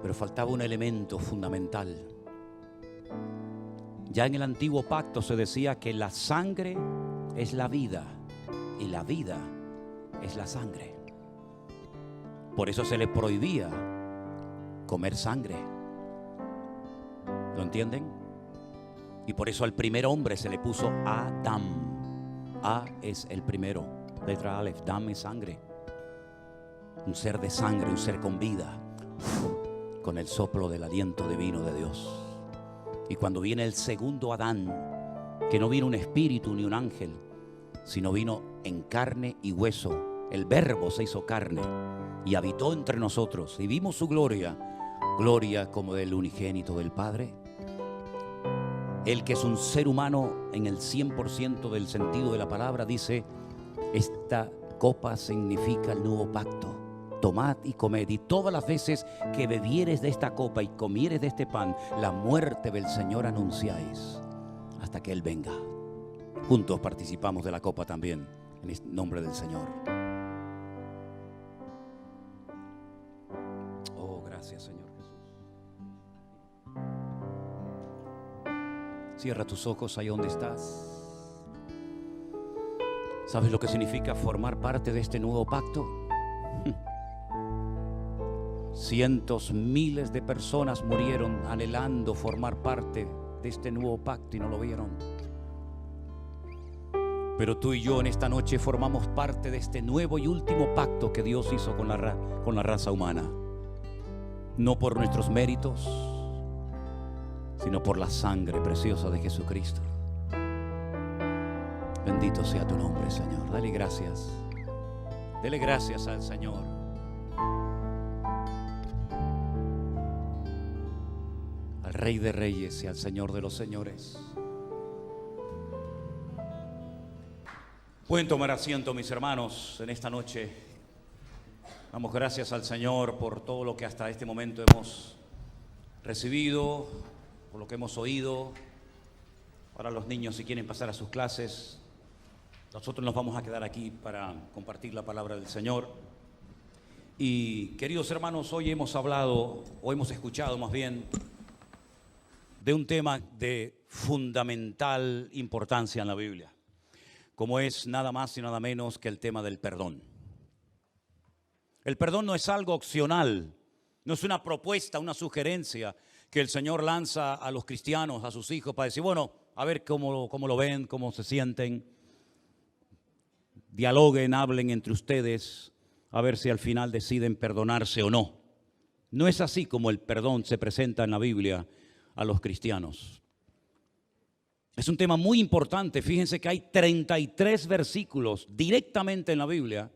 Pero faltaba un elemento fundamental. Ya en el antiguo pacto se decía que la sangre es la vida y la vida es la sangre. Por eso se le prohibía comer sangre. ¿Lo entienden? Y por eso al primer hombre se le puso Adam. A es el primero, letra Aleph, Dam es sangre. Un ser de sangre, un ser con vida, con el soplo del aliento divino de Dios. Y cuando viene el segundo Adán, que no vino un espíritu ni un ángel, sino vino en carne y hueso, el Verbo se hizo carne y habitó entre nosotros y vimos su gloria, gloria como del unigénito del Padre. El que es un ser humano en el 100% del sentido de la palabra dice: esta copa significa el nuevo pacto. Tomad y comed, y todas las veces que bebieres de esta copa y comieres de este pan, la muerte del Señor anunciáis hasta que Él venga. Juntos participamos de la copa también, en el nombre del Señor. Oh, gracias, Señor Jesús. Cierra tus ojos ahí donde estás. ¿Sabes lo que significa formar parte de este nuevo pacto? Cientos, miles de personas murieron anhelando formar parte de este nuevo pacto y no lo vieron. Pero tú y yo en esta noche formamos parte de este nuevo y último pacto que Dios hizo con la raza humana. No por nuestros méritos, sino por la sangre preciosa de Jesucristo. Bendito sea tu nombre, Señor. Dale gracias. Dele gracias al Señor. Al Rey de Reyes y al Señor de los Señores. Pueden tomar asiento, mis hermanos, en esta noche. Damos gracias al Señor por todo lo que hasta este momento hemos recibido, por lo que hemos oído. Ahora los niños, si quieren pasar a sus clases, nosotros nos vamos a quedar aquí para compartir la palabra del Señor. Y queridos hermanos, hoy hemos hablado, o hemos escuchado más bien, de un tema de fundamental importancia en la Biblia, como es nada más y nada menos que el tema del perdón. El perdón no es algo opcional, no es una propuesta, una sugerencia que el Señor lanza a los cristianos, a sus hijos, para decir, bueno, a ver cómo lo ven, cómo se sienten, dialoguen, hablen entre ustedes, a ver si al final deciden perdonarse o no. No es así como el perdón se presenta en la Biblia a los cristianos. Es un tema muy importante. Fíjense que hay 33 versículos directamente en la Biblia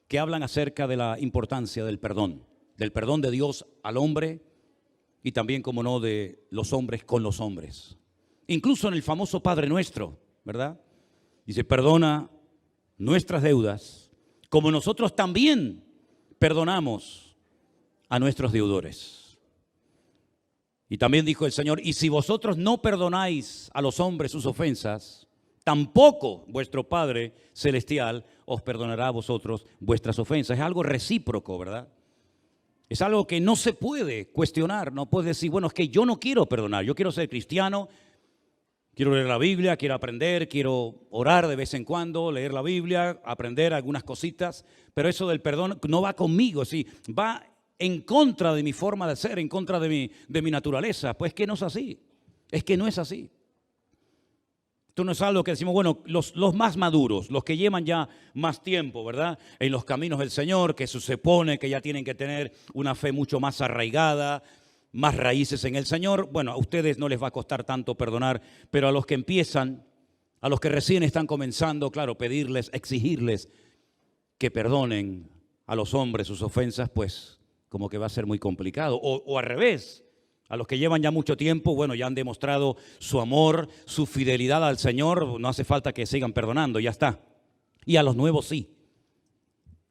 que hablan acerca de la importancia del perdón de Dios al hombre y también, como no, de los hombres con los hombres. Incluso en el famoso Padre Nuestro, ¿verdad? Dice, perdona nuestras deudas como nosotros también perdonamos a nuestros deudores. Y también dijo el Señor, y si vosotros no perdonáis a los hombres sus ofensas, tampoco vuestro Padre Celestial os perdonará a vosotros vuestras ofensas. Es algo recíproco, ¿verdad? Es algo que no se puede cuestionar. No puedes decir, bueno, es que yo no quiero perdonar. Yo quiero ser cristiano, quiero leer la Biblia, quiero aprender, quiero orar de vez en cuando, leer la Biblia, aprender algunas cositas. Pero eso del perdón no va conmigo, sí, va en contra de mi forma de ser, en contra de mi naturaleza. Pues que no es así. Es que no es así. Esto no es algo que decimos, bueno, los más maduros, los que llevan ya más tiempo, ¿verdad? En los caminos del Señor, que se supone que ya tienen que tener una fe mucho más arraigada, más raíces en el Señor, bueno, a ustedes no les va a costar tanto perdonar, pero a los que empiezan, a los que recién están comenzando, claro, pedirles, exigirles que perdonen a los hombres sus ofensas, pues como que va a ser muy complicado. O al revés, a los que llevan ya mucho tiempo, bueno, ya han demostrado su amor, su fidelidad al Señor, no hace falta que sigan perdonando, ya está. Y a los nuevos sí.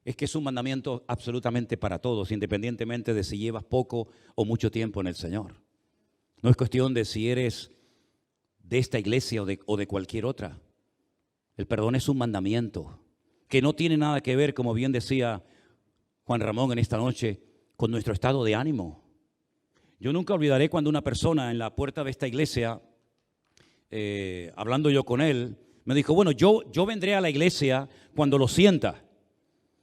Es que es un mandamiento absolutamente para todos, independientemente de si llevas poco o mucho tiempo en el Señor. No es cuestión de si eres de esta iglesia o de cualquier otra. El perdón es un mandamiento que no tiene nada que ver, como bien decía Juan Ramón en esta noche, con nuestro estado de ánimo. Yo nunca olvidaré cuando una persona en la puerta de esta iglesia, hablando yo con él, me dijo, bueno, yo vendré a la iglesia cuando lo sienta.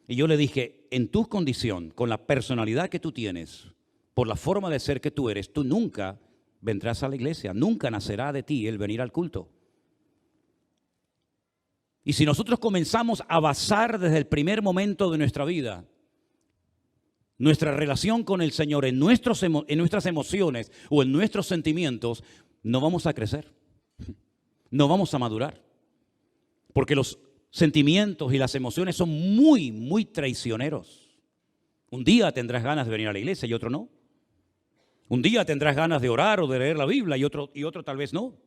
Y yo le dije, en tu condición, con la personalidad que tú tienes, por la forma de ser que tú eres, tú nunca vendrás a la iglesia, nunca nacerá de ti el venir al culto. Y si nosotros comenzamos a basar desde el primer momento de nuestra vida nuestra relación con el Señor en nuestras emociones o en nuestros sentimientos, no vamos a crecer, no vamos a madurar. Porque los sentimientos y las emociones son muy, muy traicioneros. Un día tendrás ganas de venir a la iglesia y otro no. Un día tendrás ganas de orar o de leer la Biblia y otro tal vez no.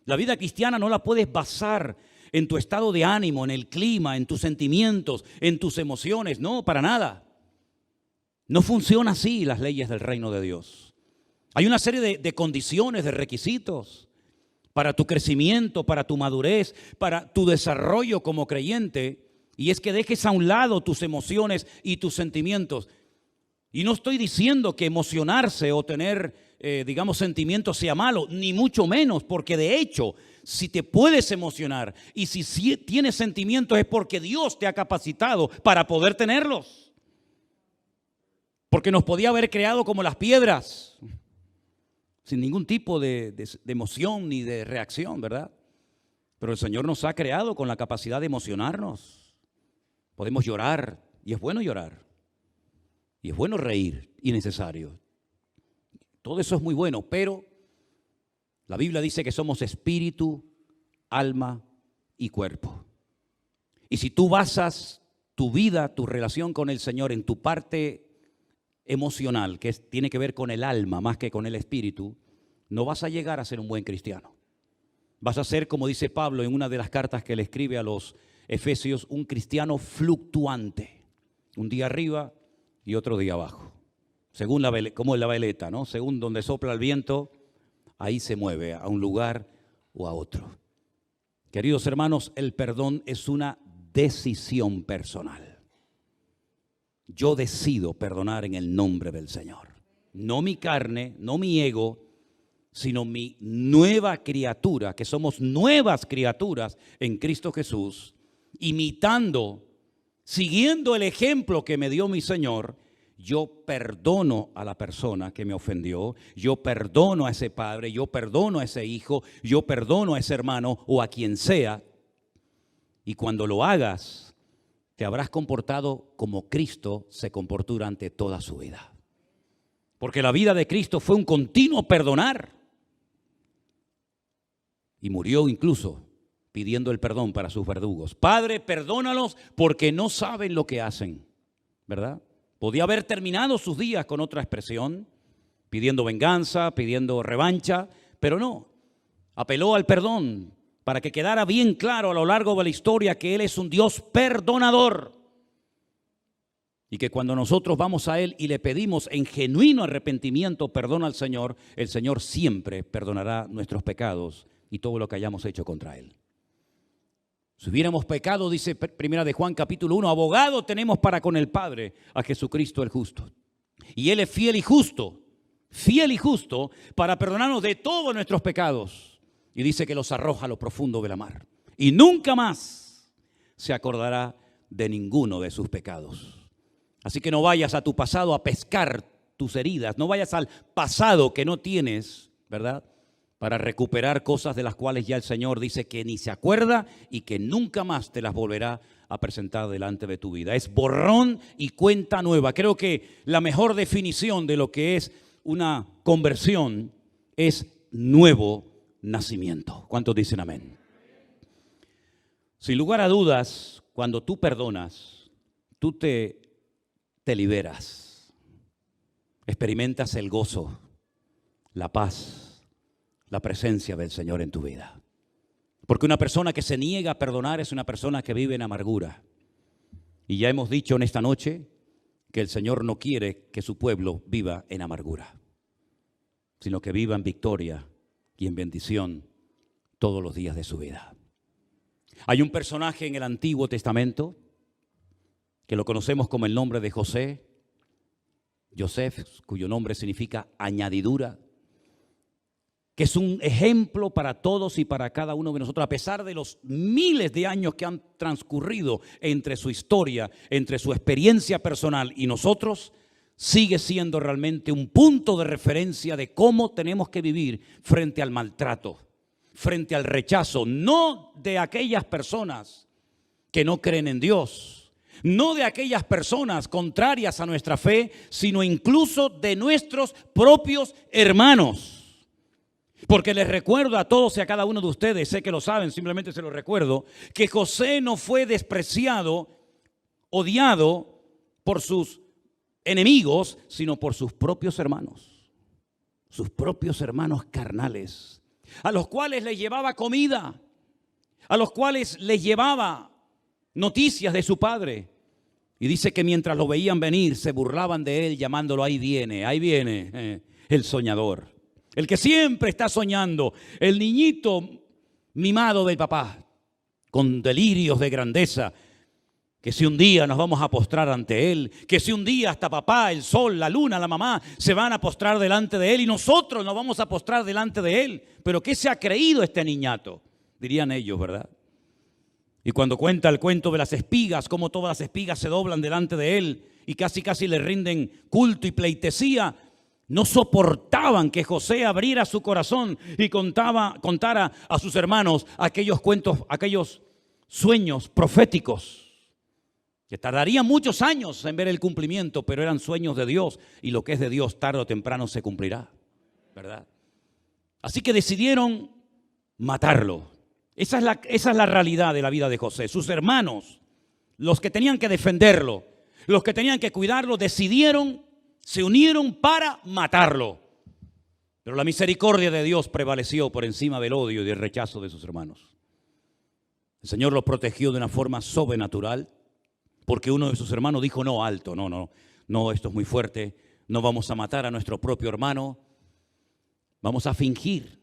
La vida cristiana no la puedes basar en tu estado de ánimo, en el clima, en tus sentimientos, en tus emociones. No, para nada. No funciona así las leyes del reino de Dios. Hay una serie de condiciones, de requisitos para tu crecimiento, para tu madurez, para tu desarrollo como creyente. Y es que dejes a un lado tus emociones y tus sentimientos. Y no estoy diciendo que emocionarse o tener, sentimientos sea malo, ni mucho menos, porque de hecho, si te puedes emocionar y si tienes sentimientos es porque Dios te ha capacitado para poder tenerlos. Porque nos podía haber creado como las piedras, sin ningún tipo de emoción ni de reacción, ¿verdad? Pero el Señor nos ha creado con la capacidad de emocionarnos. Podemos llorar, y es bueno llorar. Y es bueno reír, y necesario. Todo eso es muy bueno, pero la Biblia dice que somos espíritu, alma y cuerpo. Y si tú basas tu vida, tu relación con el Señor en tu parte emocional, que tiene que ver con el alma más que con el espíritu, no vas a llegar a ser un buen cristiano. Vas a ser, como dice Pablo en una de las cartas que le escribe a los Efesios, un cristiano fluctuante. Un día arriba y otro día abajo. Según como la veleta, ¿no? Según donde sopla el viento, ahí se mueve a un lugar o a otro. Queridos hermanos, el perdón es una decisión personal. Yo decido perdonar en el nombre del Señor. No mi carne, no mi ego, sino mi nueva criatura, que somos nuevas criaturas en Cristo Jesús, imitando, siguiendo el ejemplo que me dio mi Señor. Yo perdono a la persona que me ofendió, yo perdono a ese padre, yo perdono a ese hijo, yo perdono a ese hermano o a quien sea. Y cuando lo hagas, te habrás comportado como Cristo se comportó durante toda su vida. Porque la vida de Cristo fue un continuo perdonar. Y murió incluso pidiendo el perdón para sus verdugos. Padre, perdónalos porque no saben lo que hacen, ¿verdad? Podía haber terminado sus días con otra expresión, pidiendo venganza, pidiendo revancha, pero no. Apeló al perdón para que quedara bien claro a lo largo de la historia que Él es un Dios perdonador. Y que cuando nosotros vamos a Él y le pedimos en genuino arrepentimiento perdón al Señor, el Señor siempre perdonará nuestros pecados y todo lo que hayamos hecho contra Él. Si hubiéramos pecado, dice Primera de Juan capítulo 1, abogado tenemos para con el Padre, a Jesucristo el justo. Y Él es fiel y justo para perdonarnos de todos nuestros pecados. Y dice que los arroja a lo profundo de la mar. Y nunca más se acordará de ninguno de sus pecados. Así que no vayas a tu pasado a pescar tus heridas. No vayas al pasado que no tienes, ¿verdad? Para recuperar cosas de las cuales ya el Señor dice que ni se acuerda y que nunca más te las volverá a presentar delante de tu vida. Es borrón y cuenta nueva. Creo que la mejor definición de lo que es una conversión es nuevo nacimiento. ¿Cuántos dicen amén? Sin lugar a dudas, cuando tú perdonas, tú te liberas. Experimentas el gozo, la paz, la presencia del Señor en tu vida. Porque una persona que se niega a perdonar es una persona que vive en amargura. Y ya hemos dicho en esta noche que el Señor no quiere que su pueblo viva en amargura, sino que viva en victoria y en bendición todos los días de su vida. Hay un personaje en el Antiguo Testamento que lo conocemos como el nombre de José, Joseph, cuyo nombre significa añadidura, que es un ejemplo para todos y para cada uno de nosotros, a pesar de los miles de años que han transcurrido entre su historia, entre su experiencia personal y nosotros, sigue siendo realmente un punto de referencia de cómo tenemos que vivir frente al maltrato, frente al rechazo, no de aquellas personas que no creen en Dios, no de aquellas personas contrarias a nuestra fe, sino incluso de nuestros propios hermanos. Porque les recuerdo a todos y a cada uno de ustedes, sé que lo saben, simplemente se lo recuerdo, que José no fue despreciado, odiado por sus enemigos, sino por sus propios hermanos carnales, a los cuales les llevaba comida, a los cuales les llevaba noticias de su padre. Y dice que mientras lo veían venir, se burlaban de él, llamándolo ahí viene el soñador. El que siempre está soñando, el niñito mimado del papá, con delirios de grandeza, que si un día nos vamos a postrar ante él, que si un día hasta papá, el sol, la luna, la mamá, se van a postrar delante de él y nosotros nos vamos a postrar delante de él. Pero ¿qué se ha creído este niñato? Dirían ellos, ¿verdad? Y cuando cuenta el cuento de las espigas, cómo todas las espigas se doblan delante de él y casi le rinden culto y pleitesía, no soportaban que José abriera su corazón y contara a sus hermanos aquellos cuentos, aquellos sueños proféticos, que tardarían muchos años en ver el cumplimiento, pero eran sueños de Dios, y lo que es de Dios tarde o temprano se cumplirá, ¿verdad? Así que decidieron matarlo. Esa es la realidad de la vida de José. Sus hermanos, los que tenían que defenderlo, los que tenían que cuidarlo, se unieron para matarlo. Pero la misericordia de Dios prevaleció por encima del odio y del rechazo de sus hermanos. El Señor los protegió de una forma sobrenatural, porque uno de sus hermanos dijo: no, alto, no, esto es muy fuerte, no vamos a matar a nuestro propio hermano, vamos a fingir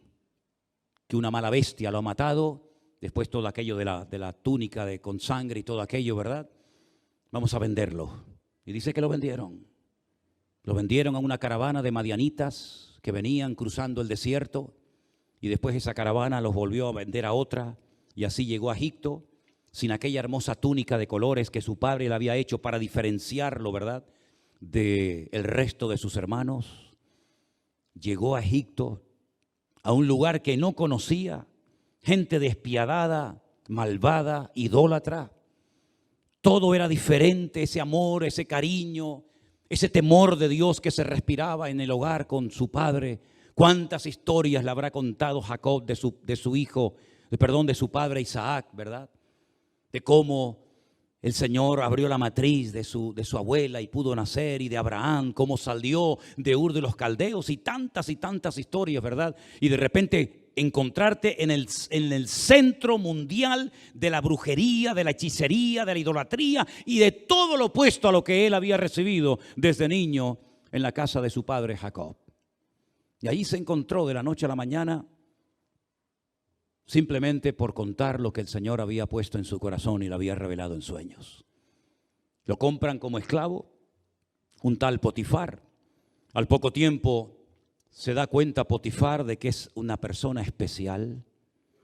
que una mala bestia lo ha matado, después todo aquello de la túnica con sangre y todo aquello, ¿verdad? Vamos a venderlo. Y dice que lo vendieron. Lo vendieron a una caravana de madianitas que venían cruzando el desierto, y después esa caravana los volvió a vender a otra, y así llegó a Egipto sin aquella hermosa túnica de colores que su padre le había hecho para diferenciarlo, ¿verdad?, del resto de sus hermanos. Llegó a Egipto, a un lugar que no conocía, gente despiadada, malvada, idólatra. Todo era diferente, ese amor, ese cariño, ese temor de Dios que se respiraba en el hogar con su padre. ¿Cuántas historias le habrá contado Jacob de su padre Isaac, ¿verdad? De cómo el Señor abrió la matriz de su abuela y pudo nacer, y de Abraham, cómo salió de Ur de los Caldeos, y tantas historias, ¿verdad? Y de repente encontrarte en el centro mundial de la brujería, de la hechicería, de la idolatría y de todo lo opuesto a lo que él había recibido desde niño en la casa de su padre Jacob. Y ahí se encontró de la noche a la mañana, simplemente por contar lo que el Señor había puesto en su corazón y lo había revelado en sueños. Lo compran como esclavo, un tal Potifar. Al poco tiempo se da cuenta Potifar de que es una persona especial,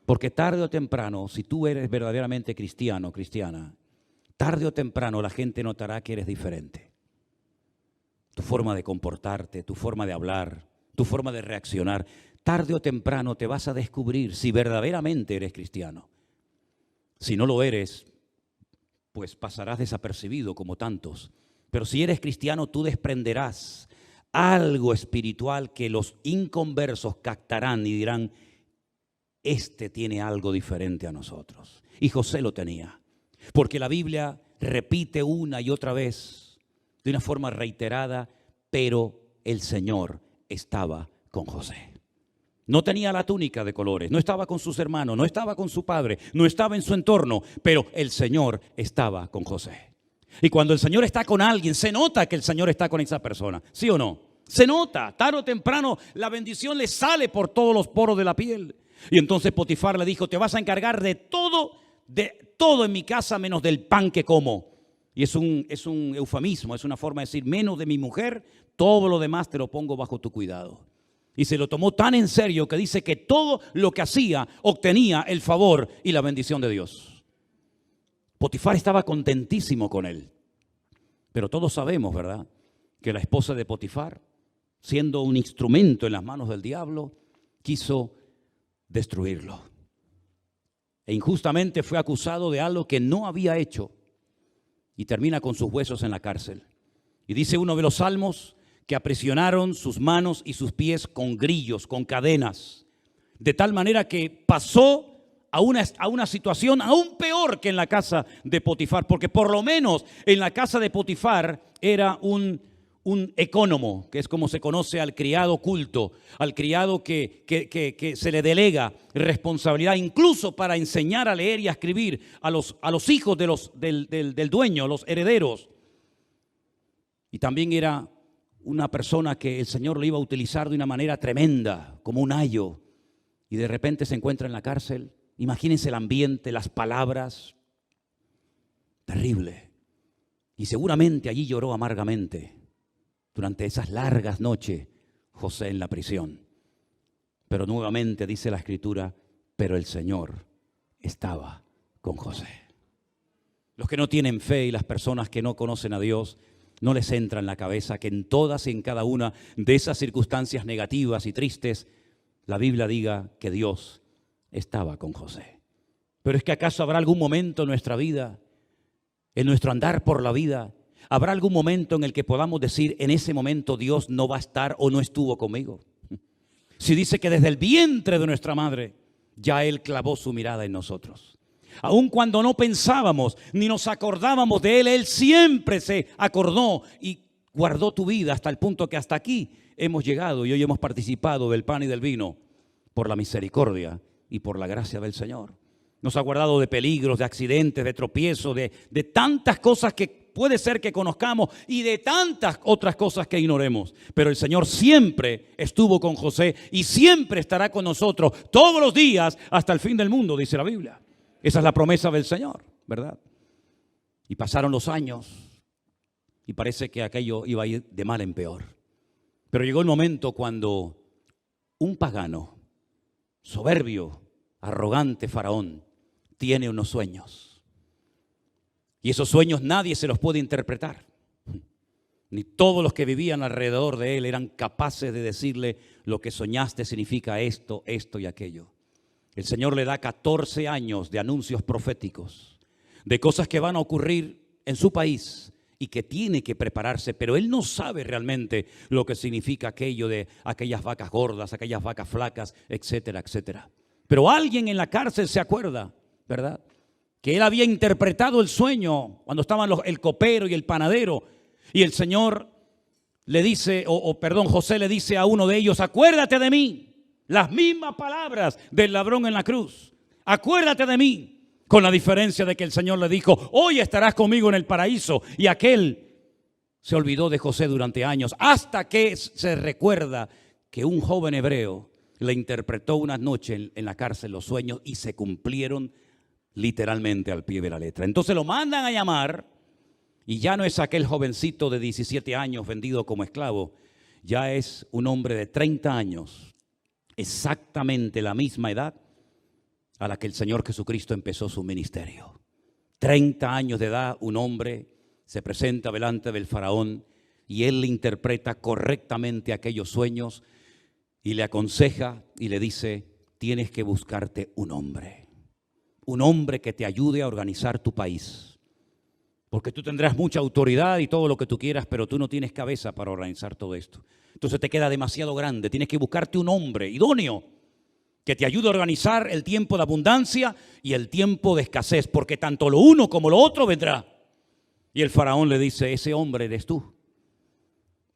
porque tarde o temprano, si tú eres verdaderamente cristiano o cristiana, tarde o temprano la gente notará que eres diferente. Tu forma de comportarte, tu forma de hablar, tu forma de reaccionar, tarde o temprano te vas a descubrir si verdaderamente eres cristiano. Si no lo eres, pues pasarás desapercibido como tantos. Pero si eres cristiano, tú desprenderás algo espiritual que los inconversos captarán y dirán, este tiene algo diferente a nosotros. Y José lo tenía, porque la Biblia repite una y otra vez, de una forma reiterada, pero el Señor estaba con José. No tenía la túnica de colores, no estaba con sus hermanos, no estaba con su padre, no estaba en su entorno, pero el Señor estaba con José. Y cuando el Señor está con alguien, se nota que el Señor está con esa persona, ¿sí o no? Se nota, tarde o temprano la bendición le sale por todos los poros de la piel. Y entonces Potifar le dijo, te vas a encargar de todo en mi casa menos del pan que como. Y es un eufemismo, es una forma de decir, menos de mi mujer, todo lo demás te lo pongo bajo tu cuidado. Y se lo tomó tan en serio que dice que todo lo que hacía obtenía el favor y la bendición de Dios. Potifar estaba contentísimo con él. Pero todos sabemos, ¿verdad?, que la esposa de Potifar, siendo un instrumento en las manos del diablo, quiso destruirlo. E injustamente fue acusado de algo que no había hecho y termina con sus huesos en la cárcel. Y dice uno de los salmos que aprisionaron sus manos y sus pies con grillos, con cadenas, de tal manera que pasó a una situación aún peor que en la casa de Potifar, porque por lo menos en la casa de Potifar era un ecónomo, que es como se conoce al criado culto, al criado que se le delega responsabilidad, incluso para enseñar a leer y a escribir a los hijos del dueño, los herederos. Y también era una persona que el Señor le iba a utilizar de una manera tremenda, como un ayo, y de repente se encuentra en la cárcel. Imagínense el ambiente, las palabras, terrible. Y seguramente allí lloró amargamente durante esas largas noches José en la prisión. Pero nuevamente dice la Escritura, pero el Señor estaba con José. Los que no tienen fe y las personas que no conocen a Dios, no les entra en la cabeza que en todas y en cada una de esas circunstancias negativas y tristes, la Biblia diga que Dios estaba con José. Pero es que ¿acaso habrá algún momento en nuestra vida, en nuestro andar por la vida, habrá algún momento en el que podamos decir, en ese momento Dios no va a estar o no estuvo conmigo? Si dice que desde el vientre de nuestra madre ya Él clavó su mirada en nosotros. Aun cuando no pensábamos ni nos acordábamos de Él, Él siempre se acordó y guardó tu vida hasta el punto que hasta aquí hemos llegado y hoy hemos participado del pan y del vino por la misericordia y por la gracia del Señor. Nos ha guardado de peligros, de accidentes, de tropiezos, de tantas cosas que puede ser que conozcamos y de tantas otras cosas que ignoremos. Pero el Señor siempre estuvo con José y siempre estará con nosotros todos los días hasta el fin del mundo, dice la Biblia. Esa es la promesa del Señor, ¿verdad? Y pasaron los años y parece que aquello iba a ir de mal en peor. Pero llegó el momento cuando un pagano, soberbio, arrogante faraón, tiene unos sueños. Y esos sueños nadie se los puede interpretar. Ni todos los que vivían alrededor de él eran capaces de decirle lo que soñaste significa esto, esto y aquello. El Señor le da 14 años de anuncios proféticos, de cosas que van a ocurrir en su país y que tiene que prepararse, pero él no sabe realmente lo que significa aquello de aquellas vacas gordas, aquellas vacas flacas, etcétera, etcétera. Pero alguien en la cárcel se acuerda, ¿verdad?, que él había interpretado el sueño cuando estaban el copero y el panadero, y el Señor le dice, José le dice a uno de ellos, acuérdate de mí. Las mismas palabras del ladrón en la cruz. Acuérdate de mí. Con la diferencia de que el Señor le dijo, hoy estarás conmigo en el paraíso. Y aquel se olvidó de José durante años, hasta que se recuerda que un joven hebreo le interpretó una noche en la cárcel los sueños y se cumplieron literalmente al pie de la letra. Entonces lo mandan a llamar y ya no es aquel jovencito de 17 años vendido como esclavo, ya es un hombre de 30 años. Exactamente la misma edad a la que el Señor Jesucristo empezó su ministerio. 30 años de edad, un hombre se presenta delante del faraón y él le interpreta correctamente aquellos sueños y le aconseja y le dice, tienes que buscarte un hombre que te ayude a organizar tu país, Porque tú tendrás mucha autoridad y todo lo que tú quieras, pero tú no tienes cabeza para organizar todo esto. Entonces te queda demasiado grande. Tienes que buscarte un hombre idóneo que te ayude a organizar el tiempo de abundancia y el tiempo de escasez, porque tanto lo uno como lo otro vendrá. Y el faraón le dice, ese hombre eres tú.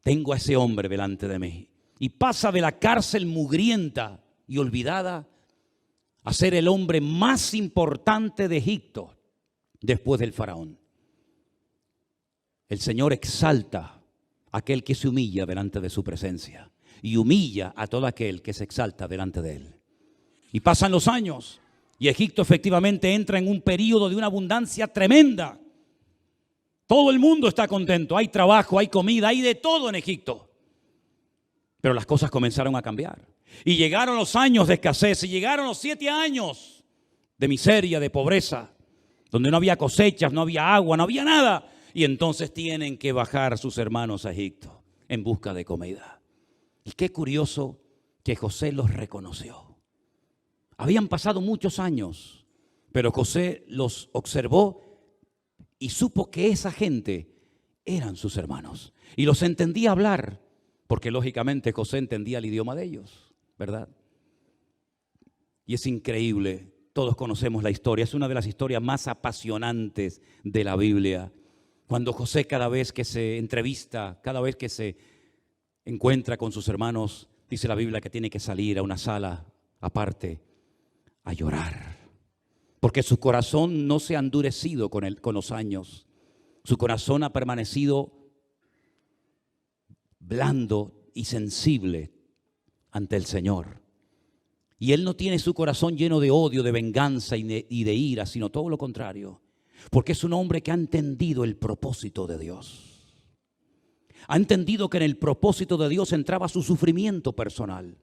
Tengo a ese hombre delante de mí. Y pasa de la cárcel mugrienta y olvidada a ser el hombre más importante de Egipto después del faraón. El Señor exalta a aquel que se humilla delante de su presencia y humilla a todo aquel que se exalta delante de él. Y pasan los años y Egipto efectivamente entra en un periodo de una abundancia tremenda. Todo el mundo está contento, hay trabajo, hay comida, hay de todo en Egipto. Pero las cosas comenzaron a cambiar. Y llegaron los años de escasez y llegaron los 7 años de miseria, de pobreza, donde no había cosechas, no había agua, no había nada. Y entonces tienen que bajar sus hermanos a Egipto en busca de comida. Y qué curioso que José los reconoció. Habían pasado muchos años, pero José los observó y supo que esa gente eran sus hermanos. Y los entendía hablar, porque lógicamente José entendía el idioma de ellos, ¿verdad? Y es increíble, todos conocemos la historia, es una de las historias más apasionantes de la Biblia. Cuando José cada vez que se entrevista, cada vez que se encuentra con sus hermanos, dice la Biblia que tiene que salir a una sala aparte a llorar. Porque su corazón no se ha endurecido con los años. Su corazón ha permanecido blando y sensible ante el Señor. Y él no tiene su corazón lleno de odio, de venganza y de ira, sino todo lo contrario. Porque es un hombre que ha entendido el propósito de Dios. Ha entendido que en el propósito de Dios entraba su sufrimiento personal.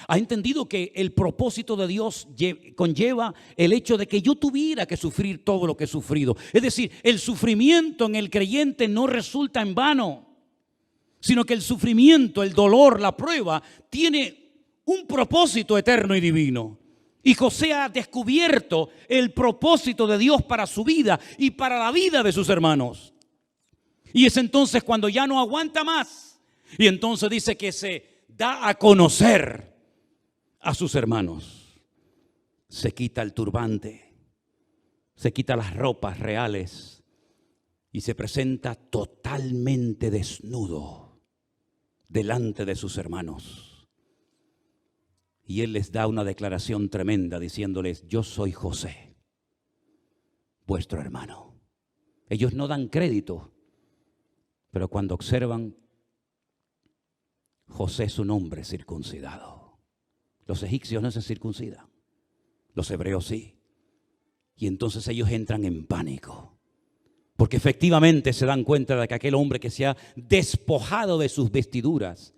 Ha entendido que el propósito de Dios conlleva el hecho de que yo tuviera que sufrir todo lo que he sufrido. Es decir, el sufrimiento en el creyente no resulta en vano, sino que el sufrimiento, el dolor, la prueba, tiene un propósito eterno y divino. Y José ha descubierto el propósito de Dios para su vida y para la vida de sus hermanos. Y es entonces cuando ya no aguanta más. Y entonces dice que se da a conocer a sus hermanos. Se quita el turbante, se quita las ropas reales y se presenta totalmente desnudo delante de sus hermanos. Y él les da una declaración tremenda diciéndoles, yo soy José, vuestro hermano. Ellos no dan crédito, pero cuando observan, José es un hombre circuncidado. Los egipcios no se circuncidan, los hebreos sí. Y entonces ellos entran en pánico, porque efectivamente se dan cuenta de que aquel hombre que se ha despojado de sus vestiduras,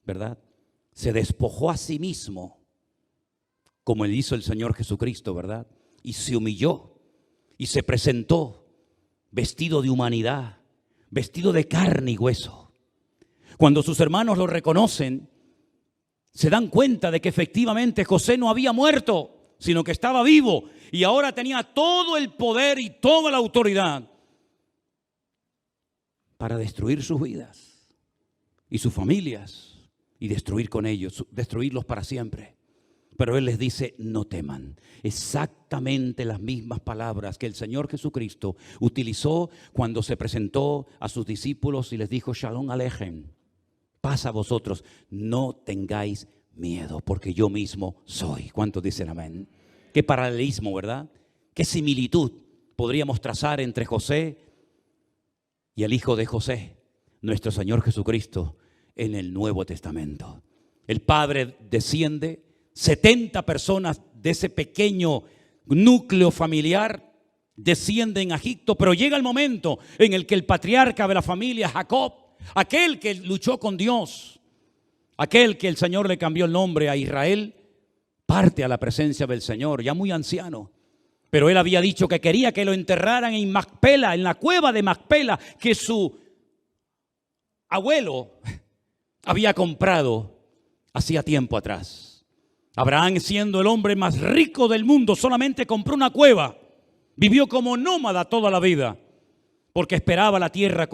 ¿verdad?, se despojó a sí mismo, como él hizo el Señor Jesucristo, ¿verdad? Y se humilló y se presentó vestido de humanidad, vestido de carne y hueso. Cuando sus hermanos lo reconocen, se dan cuenta de que efectivamente José no había muerto, sino que estaba vivo y ahora tenía todo el poder y toda la autoridad para destruir sus vidas y sus familias. Y destruir con ellos, destruirlos para siempre. Pero él les dice, no teman. Exactamente las mismas palabras que el Señor Jesucristo utilizó cuando se presentó a sus discípulos y les dijo, Shalom Aleichem, paz a vosotros, no tengáis miedo, porque yo mismo soy. ¿Cuántos dicen amén? Qué paralelismo, ¿verdad? Qué similitud podríamos trazar entre José y el hijo de José, nuestro Señor Jesucristo, en el Nuevo Testamento. El Padre desciende, 70 personas de ese pequeño núcleo familiar descienden a Egipto, pero llega el momento en el que el patriarca de la familia, Jacob, aquel que luchó con Dios, aquel que el Señor le cambió el nombre a Israel, parte a la presencia del Señor, ya muy anciano. Pero él había dicho que quería que lo enterraran en Macpela, en la cueva de Macpela, que su abuelo había comprado hacía tiempo atrás. Abraham, siendo el hombre más rico del mundo, solamente compró una cueva. Vivió como nómada toda la vida. porque esperaba la tierra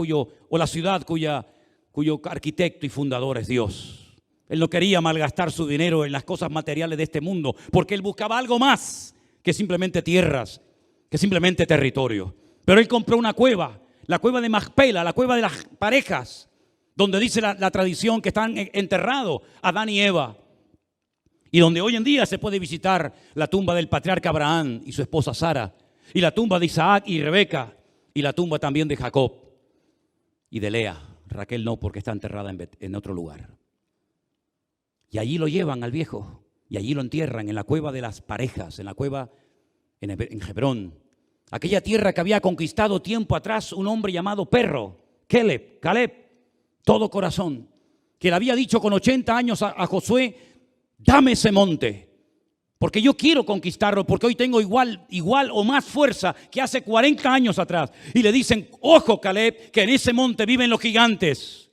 o la ciudad cuyo arquitecto y fundador es Dios. Él no quería malgastar su dinero en las cosas materiales de este mundo, porque él buscaba algo más que simplemente tierras, que simplemente territorio. Pero él compró una cueva, la cueva de Macpela, la cueva de las parejas, donde dice la tradición que están enterrados Adán y Eva, y donde hoy en día se puede visitar la tumba del patriarca Abraham y su esposa Sara, y la tumba de Isaac y Rebeca, y la tumba también de Jacob y de Lea. Raquel no, porque está enterrada en otro lugar. Y allí lo llevan al viejo, y allí lo entierran en la cueva de las parejas, en la cueva en Hebrón. Aquella tierra que había conquistado tiempo atrás un hombre llamado Perro, Caleb, todo corazón, que le había dicho con 80 años a Josué: dame ese monte, porque yo quiero conquistarlo, porque hoy tengo igual o más fuerza que hace 40 años atrás. Y le dicen: ojo, Caleb, que en ese monte viven los gigantes.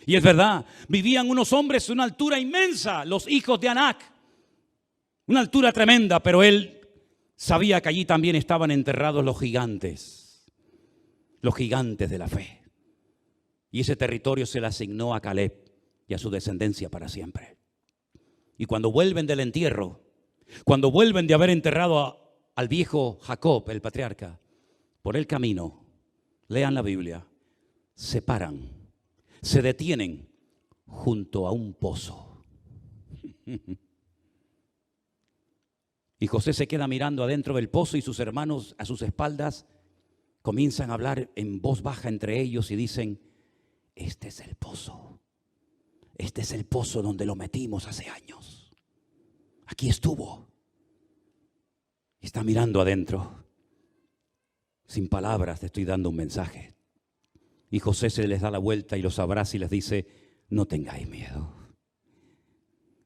Y es verdad, vivían unos hombres de una altura inmensa, los hijos de Anac, una altura tremenda, pero él sabía que allí también estaban enterrados los gigantes de la fe. Y ese territorio se le asignó a Caleb y a su descendencia para siempre. Y cuando vuelven del entierro, cuando vuelven de haber enterrado al viejo Jacob, el patriarca, por el camino, lean la Biblia, se paran, se detienen junto a un pozo. Y José se queda mirando adentro del pozo, y sus hermanos a sus espaldas comienzan a hablar en voz baja entre ellos y dicen: este es el pozo. Este es el pozo donde lo metimos hace años. Aquí estuvo. Y está mirando adentro. Sin palabras te estoy dando un mensaje. Y José se les da la vuelta y los abraza y les dice: no tengáis miedo.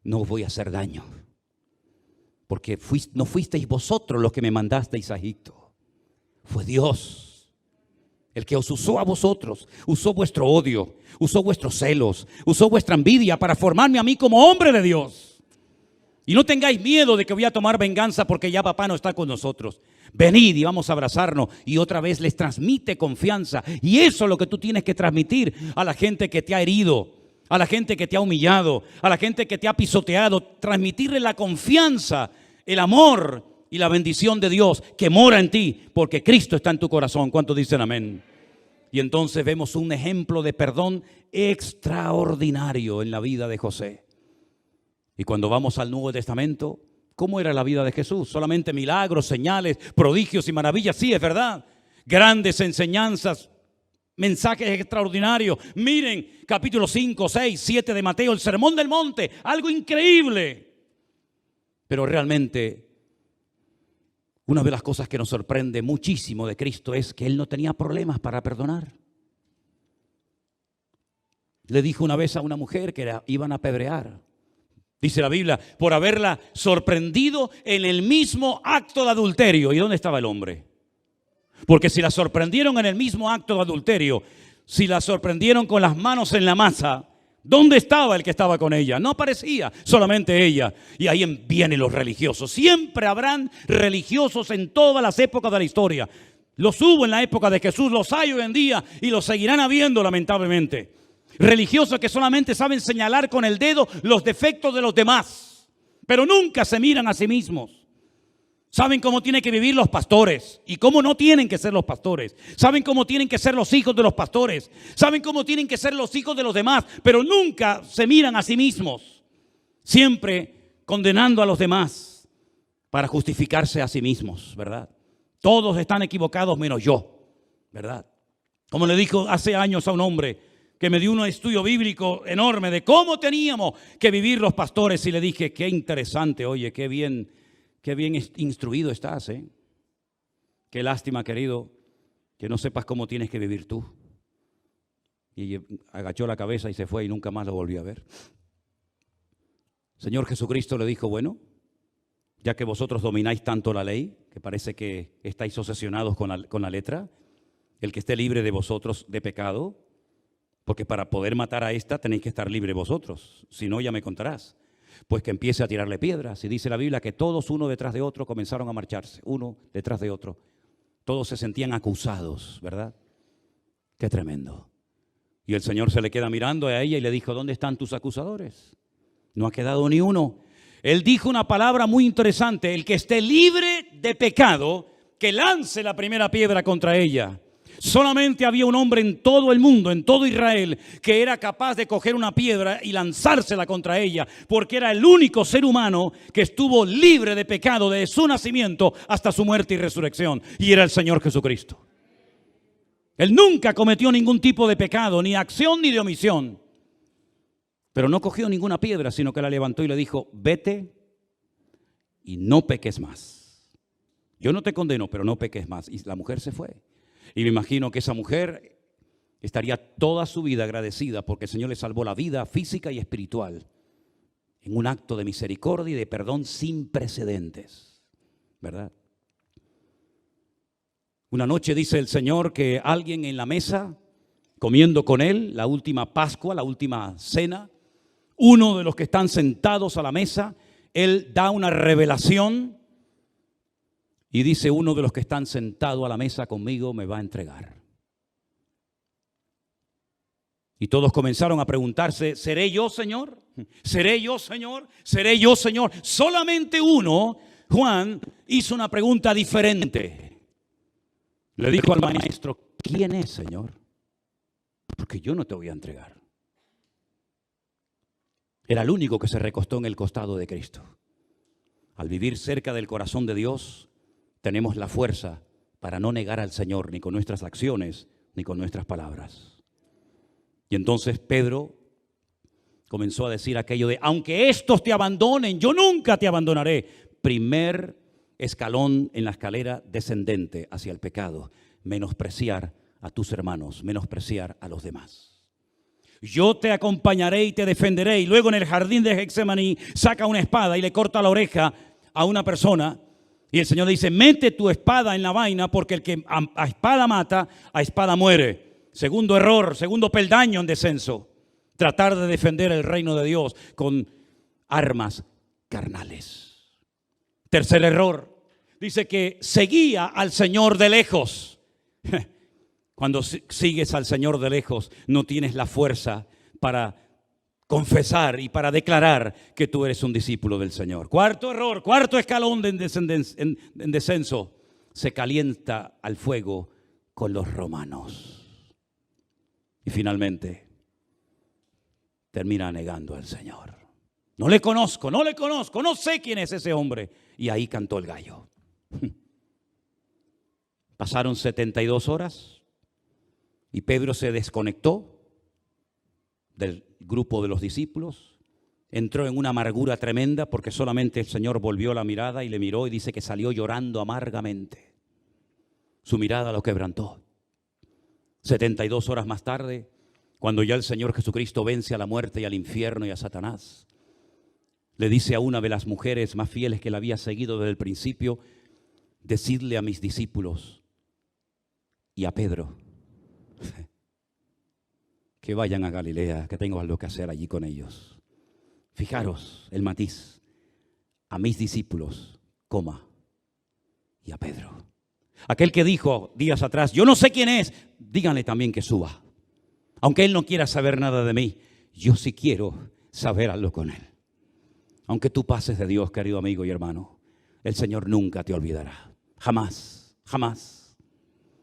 No os voy a hacer daño. Porque no fuisteis vosotros los que me mandasteis a Egipto. Fue Dios el que os usó a vosotros, usó vuestro odio, usó vuestros celos, usó vuestra envidia para formarme a mí como hombre de Dios. Y no tengáis miedo de que voy a tomar venganza, porque ya papá no está con nosotros. Venid y vamos a abrazarnos. Y otra vez les transmite confianza. Y eso es lo que tú tienes que transmitir a la gente que te ha herido, a la gente que te ha humillado, a la gente que te ha pisoteado. Transmitirle la confianza, el amor y la bendición de Dios que mora en ti, porque Cristo está en tu corazón. ¿Cuántos dicen amén? Y entonces vemos un ejemplo de perdón extraordinario en la vida de José. Y cuando vamos al Nuevo Testamento, ¿cómo era la vida de Jesús? Solamente milagros, señales, prodigios y maravillas. Sí, es verdad. Grandes enseñanzas, mensajes extraordinarios. Miren, capítulo 5, 6, 7 de Mateo, el Sermón del Monte. Algo increíble. Pero realmente, una de las cosas que nos sorprende muchísimo de Cristo es que Él no tenía problemas para perdonar. Le dijo una vez a una mujer que iban a apedrear. Dice la Biblia, por haberla sorprendido en el mismo acto de adulterio. ¿Y dónde estaba el hombre? Porque si la sorprendieron en el mismo acto de adulterio, si la sorprendieron con las manos en la masa, ¿dónde estaba el que estaba con ella? No aparecía, solamente ella. Y ahí vienen los religiosos. Siempre habrán religiosos en todas las épocas de la historia. Los hubo en la época de Jesús, los hay hoy en día y los seguirán habiendo, lamentablemente. Religiosos que solamente saben señalar con el dedo los defectos de los demás, pero nunca se miran a sí mismos. Saben cómo tienen que vivir los pastores y cómo no tienen que ser los pastores. Saben cómo tienen que ser los hijos de los pastores. Saben cómo tienen que ser los hijos de los demás, pero nunca se miran a sí mismos. Siempre condenando a los demás para justificarse a sí mismos, ¿verdad? Todos están equivocados menos yo, ¿verdad? Como le dijo hace años a un hombre que me dio un estudio bíblico enorme de cómo teníamos que vivir los pastores, y le dije: qué interesante, oye, qué bien instruido estás, ¿eh? Qué lástima, querido, que no sepas cómo tienes que vivir tú. Y agachó la cabeza y se fue y nunca más lo volví a ver. Señor Jesucristo le dijo: bueno, ya que vosotros domináis tanto la ley, que parece que estáis obsesionados con la letra, el que esté libre de vosotros de pecado, porque para poder matar a esta tenéis que estar libre vosotros, si no ya me contarás. Pues que empiece a tirarle piedras. Y dice la Biblia que todos uno detrás de otro comenzaron a marcharse, uno detrás de otro. Todos se sentían acusados, ¿verdad? Qué tremendo. Y el Señor se le queda mirando a ella y le dijo, ¿dónde están tus acusadores? No ha quedado ni uno. Él dijo una palabra muy interesante, el que esté libre de pecado, que lance la primera piedra contra ella. Solamente había un hombre en todo el mundo, en todo Israel, que era capaz de coger una piedra y lanzársela contra ella, porque era el único ser humano que estuvo libre de pecado desde su nacimiento hasta su muerte y resurrección, y era el Señor Jesucristo. Él nunca cometió ningún tipo de pecado, ni de acción ni de omisión, pero no cogió ninguna piedra, sino que la levantó y le dijo, vete y no peques más. Yo no te condeno, pero no peques más. Y la mujer se fue. Y me imagino que esa mujer estaría toda su vida agradecida porque el Señor le salvó la vida física y espiritual en un acto de misericordia y de perdón sin precedentes, ¿verdad? Una noche dice el Señor que alguien en la mesa, comiendo con él, la última Pascua, la última cena, uno de los que están sentados a la mesa, él da una revelación. Y dice, uno de los que están sentados a la mesa conmigo me va a entregar. Y todos comenzaron a preguntarse, ¿seré yo, Señor? ¿Seré yo, Señor? ¿Seré yo, Señor? Solamente uno, Juan, hizo una pregunta diferente. Le dijo al maestro, ¿quién es, Señor? Porque yo no te voy a entregar. Era el único que se recostó en el costado de Cristo. Al vivir cerca del corazón de Dios, tenemos la fuerza para no negar al Señor ni con nuestras acciones ni con nuestras palabras. Y entonces Pedro comenzó a decir aquello de, aunque estos te abandonen, yo nunca te abandonaré. Primer escalón en la escalera descendente hacia el pecado, menospreciar a tus hermanos, menospreciar a los demás. Yo te acompañaré y te defenderé. Y luego en el jardín de Getsemaní saca una espada y le corta la oreja a una persona. Y el Señor le dice, mete tu espada en la vaina porque el que a espada mata, a espada muere. Segundo error, segundo peldaño en descenso. Tratar de defender el reino de Dios con armas carnales. Tercer error, dice que seguía al Señor de lejos. Cuando sigues al Señor de lejos, no tienes la fuerza para confesar y para declarar que tú eres un discípulo del Señor. Cuarto error, cuarto escalón en descenso, se calienta al fuego con los romanos. Y finalmente termina negando al Señor. No le conozco, no sé quién es ese hombre. Y ahí cantó el gallo. Pasaron 72 horas y Pedro se desconectó del grupo de los discípulos, entró en una amargura tremenda porque solamente el Señor volvió la mirada y le miró y dice que salió llorando amargamente. Su mirada lo quebrantó. 72 horas más tarde, cuando ya el Señor Jesucristo vence a la muerte y al infierno y a Satanás, le dice a una de las mujeres más fieles que la había seguido desde el principio, decidle a mis discípulos y a Pedro que vayan a Galilea, que tengo algo que hacer allí con ellos. Fijaros el matiz, a mis discípulos, y a Pedro. Aquel que dijo días atrás, yo no sé quién es, díganle también que suba. Aunque él no quiera saber nada de mí, yo sí quiero saber algo con él. Aunque tú pases de Dios, querido amigo y hermano, el Señor nunca te olvidará. Jamás, jamás.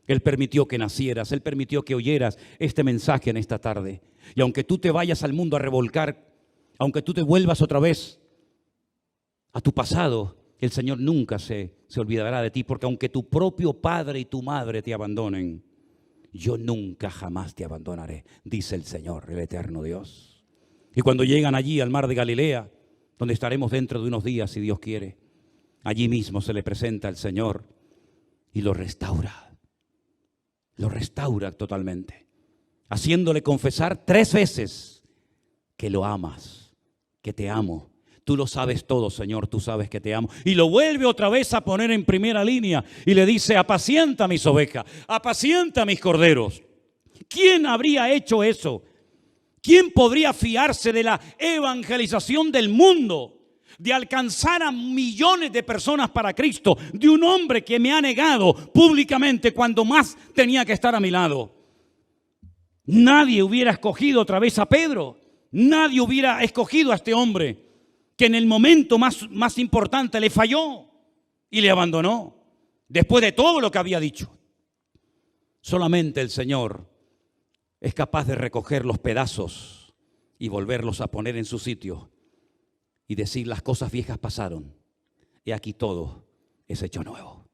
Él permitió que nacieras, Él permitió que oyeras este mensaje en esta tarde. Y aunque tú te vayas al mundo a revolcar, aunque tú te vuelvas otra vez a tu pasado, el Señor nunca se olvidará de ti, porque aunque tu propio padre y tu madre te abandonen, yo nunca jamás te abandonaré, dice el Señor, el eterno Dios. Y cuando llegan allí al mar de Galilea, donde estaremos dentro de unos días, si Dios quiere, allí mismo se le presenta al Señor y lo restaura totalmente, haciéndole confesar 3 veces que lo amas, que te amo. Tú lo sabes todo, Señor, tú sabes que te amo. Y lo vuelve otra vez a poner en primera línea y le dice, apacienta mis ovejas, apacienta mis corderos. ¿Quién habría hecho eso? ¿Quién podría fiarse de la evangelización del mundo? De alcanzar a millones de personas para Cristo, de un hombre que me ha negado públicamente cuando más tenía que estar a mi lado. Nadie hubiera escogido otra vez a Pedro. Nadie hubiera escogido a este hombre que en el momento más importante le falló y le abandonó después de todo lo que había dicho. Solamente el Señor es capaz de recoger los pedazos y volverlos a poner en su sitio y decir: las cosas viejas pasaron y aquí todo es hecho nuevo.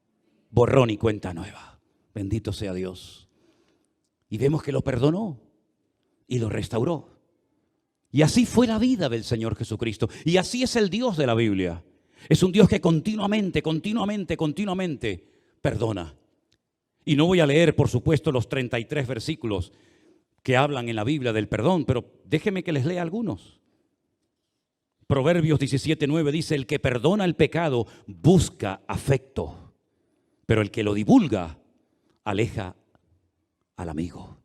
Borrón y cuenta nueva. Bendito sea Dios. Y vemos que lo perdonó y lo restauró. Y así fue la vida del Señor Jesucristo. Y así es el Dios de la Biblia. Es un Dios que continuamente perdona. Y no voy a leer, por supuesto, los 33 versículos que hablan en la Biblia del perdón, pero déjenme que les lea algunos. Proverbios 17:9 dice: el que perdona el pecado busca afecto, pero el que lo divulga aleja al amigo.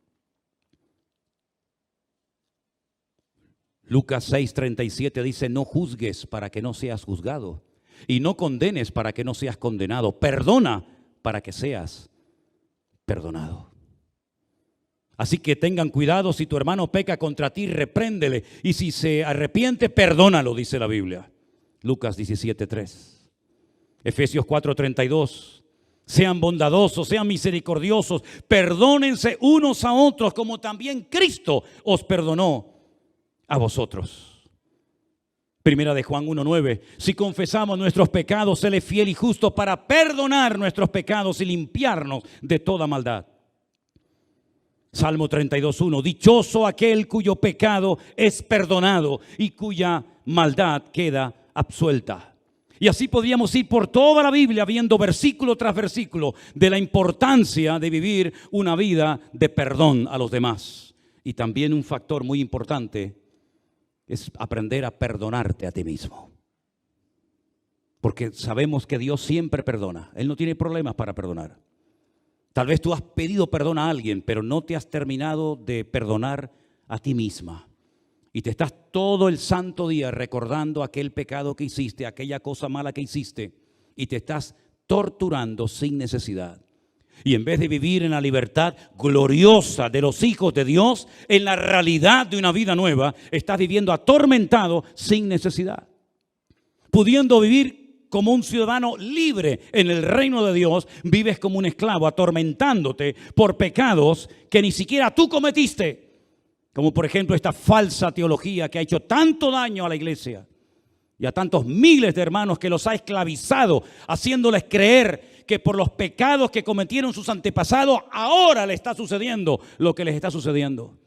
Lucas 6:37 dice: no juzgues para que no seas juzgado, y no condenes para que no seas condenado. Perdona para que seas perdonado. Así que tengan cuidado: si tu hermano peca contra ti, repréndele, y si se arrepiente, perdónalo, dice la Biblia. Lucas 17:3. Efesios 4:32. Sean bondadosos, sean misericordiosos, perdónense unos a otros como también Cristo os perdonó a vosotros. Primera de Juan 1:9. Si confesamos nuestros pecados, Él es fiel y justo para perdonar nuestros pecados y limpiarnos de toda maldad. Salmo 32:1. Dichoso aquel cuyo pecado es perdonado y cuya maldad queda absuelta. Y así podríamos ir por toda la Biblia viendo versículo tras versículo de la importancia de vivir una vida de perdón a los demás. Y también un factor muy importante es aprender a perdonarte a ti mismo. Porque sabemos que Dios siempre perdona. Él no tiene problemas para perdonar. Tal vez tú has pedido perdón a alguien, pero no te has terminado de perdonar a ti misma. Y te estás todo el santo día recordando aquel pecado que hiciste, aquella cosa mala que hiciste, y te estás torturando sin necesidad. Y en vez de vivir en la libertad gloriosa de los hijos de Dios, en la realidad de una vida nueva, estás viviendo atormentado sin necesidad. Pudiendo vivir como un ciudadano libre en el reino de Dios, vives como un esclavo atormentándote por pecados que ni siquiera tú cometiste. Como por ejemplo esta falsa teología que ha hecho tanto daño a la iglesia y a tantos miles de hermanos, que los ha esclavizado, haciéndoles creer que por los pecados que cometieron sus antepasados, ahora le está sucediendo lo que les está sucediendo.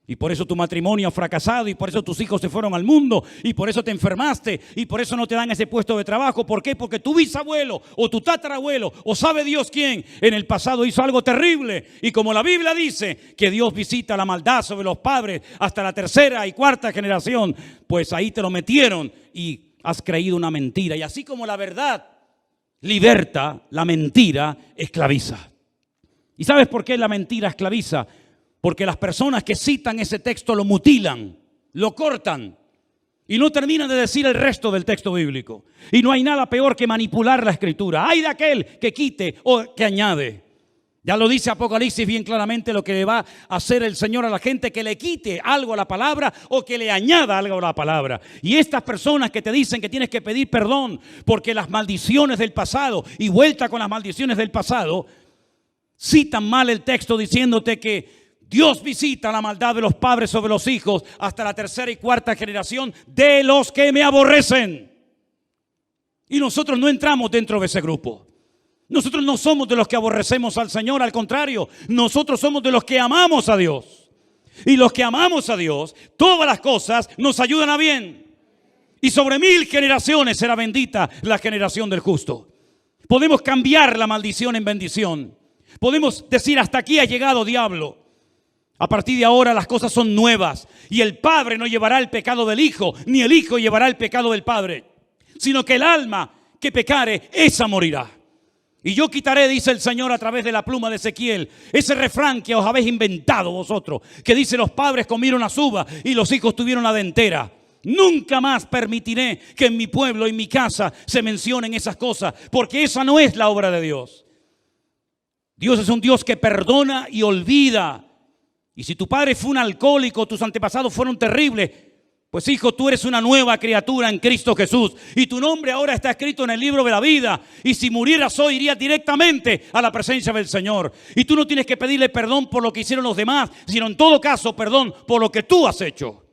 Y por eso tu matrimonio ha fracasado, y por eso tus hijos se fueron al mundo, y por eso te enfermaste, y por eso no te dan ese puesto de trabajo. ¿Por qué? Porque tu bisabuelo o tu tatarabuelo o sabe Dios quién en el pasado hizo algo terrible. Y como la Biblia dice que Dios visita la maldad sobre los padres hasta la tercera y cuarta generación, pues ahí te lo metieron y has creído una mentira. Y así como la verdad liberta, la mentira esclaviza. ¿Y sabes por qué la mentira esclaviza? Porque las personas que citan ese texto lo mutilan, lo cortan y no terminan de decir el resto del texto bíblico. Y no hay nada peor que manipular la escritura. Hay de aquel que quite o que añade. Ya lo dice Apocalipsis bien claramente lo que le va a hacer el Señor a la gente que le quite algo a la palabra o que le añada algo a la palabra. Y estas personas que te dicen que tienes que pedir perdón porque las maldiciones del pasado y vuelta con las maldiciones del pasado, citan mal el texto diciéndote que Dios visita la maldad de los padres sobre los hijos hasta la tercera y cuarta generación de los que me aborrecen. Y nosotros no entramos dentro de ese grupo. Nosotros no somos de los que aborrecemos al Señor, al contrario, nosotros somos de los que amamos a Dios. Y los que amamos a Dios, todas las cosas nos ayudan a bien. Y sobre 1000 generaciones será bendita la generación del justo. Podemos cambiar la maldición en bendición. Podemos decir: hasta aquí ha llegado, diablo. A partir de ahora las cosas son nuevas y el Padre no llevará el pecado del Hijo, ni el Hijo llevará el pecado del Padre, sino que el alma que pecare, esa morirá. Y yo quitaré, dice el Señor a través de la pluma de Ezequiel, ese refrán que os habéis inventado vosotros, que dice: los padres comieron las uvas y los hijos tuvieron la dentera. Nunca más permitiré que en mi pueblo, en mi casa, se mencionen esas cosas, porque esa no es la obra de Dios. Dios es un Dios que perdona y olvida. Y si tu padre fue un alcohólico, tus antepasados fueron terribles, pues hijo, tú eres una nueva criatura en Cristo Jesús. Y tu nombre ahora está escrito en el libro de la vida. Y si murieras hoy, irías directamente a la presencia del Señor. Y tú no tienes que pedirle perdón por lo que hicieron los demás, sino en todo caso perdón por lo que tú has hecho.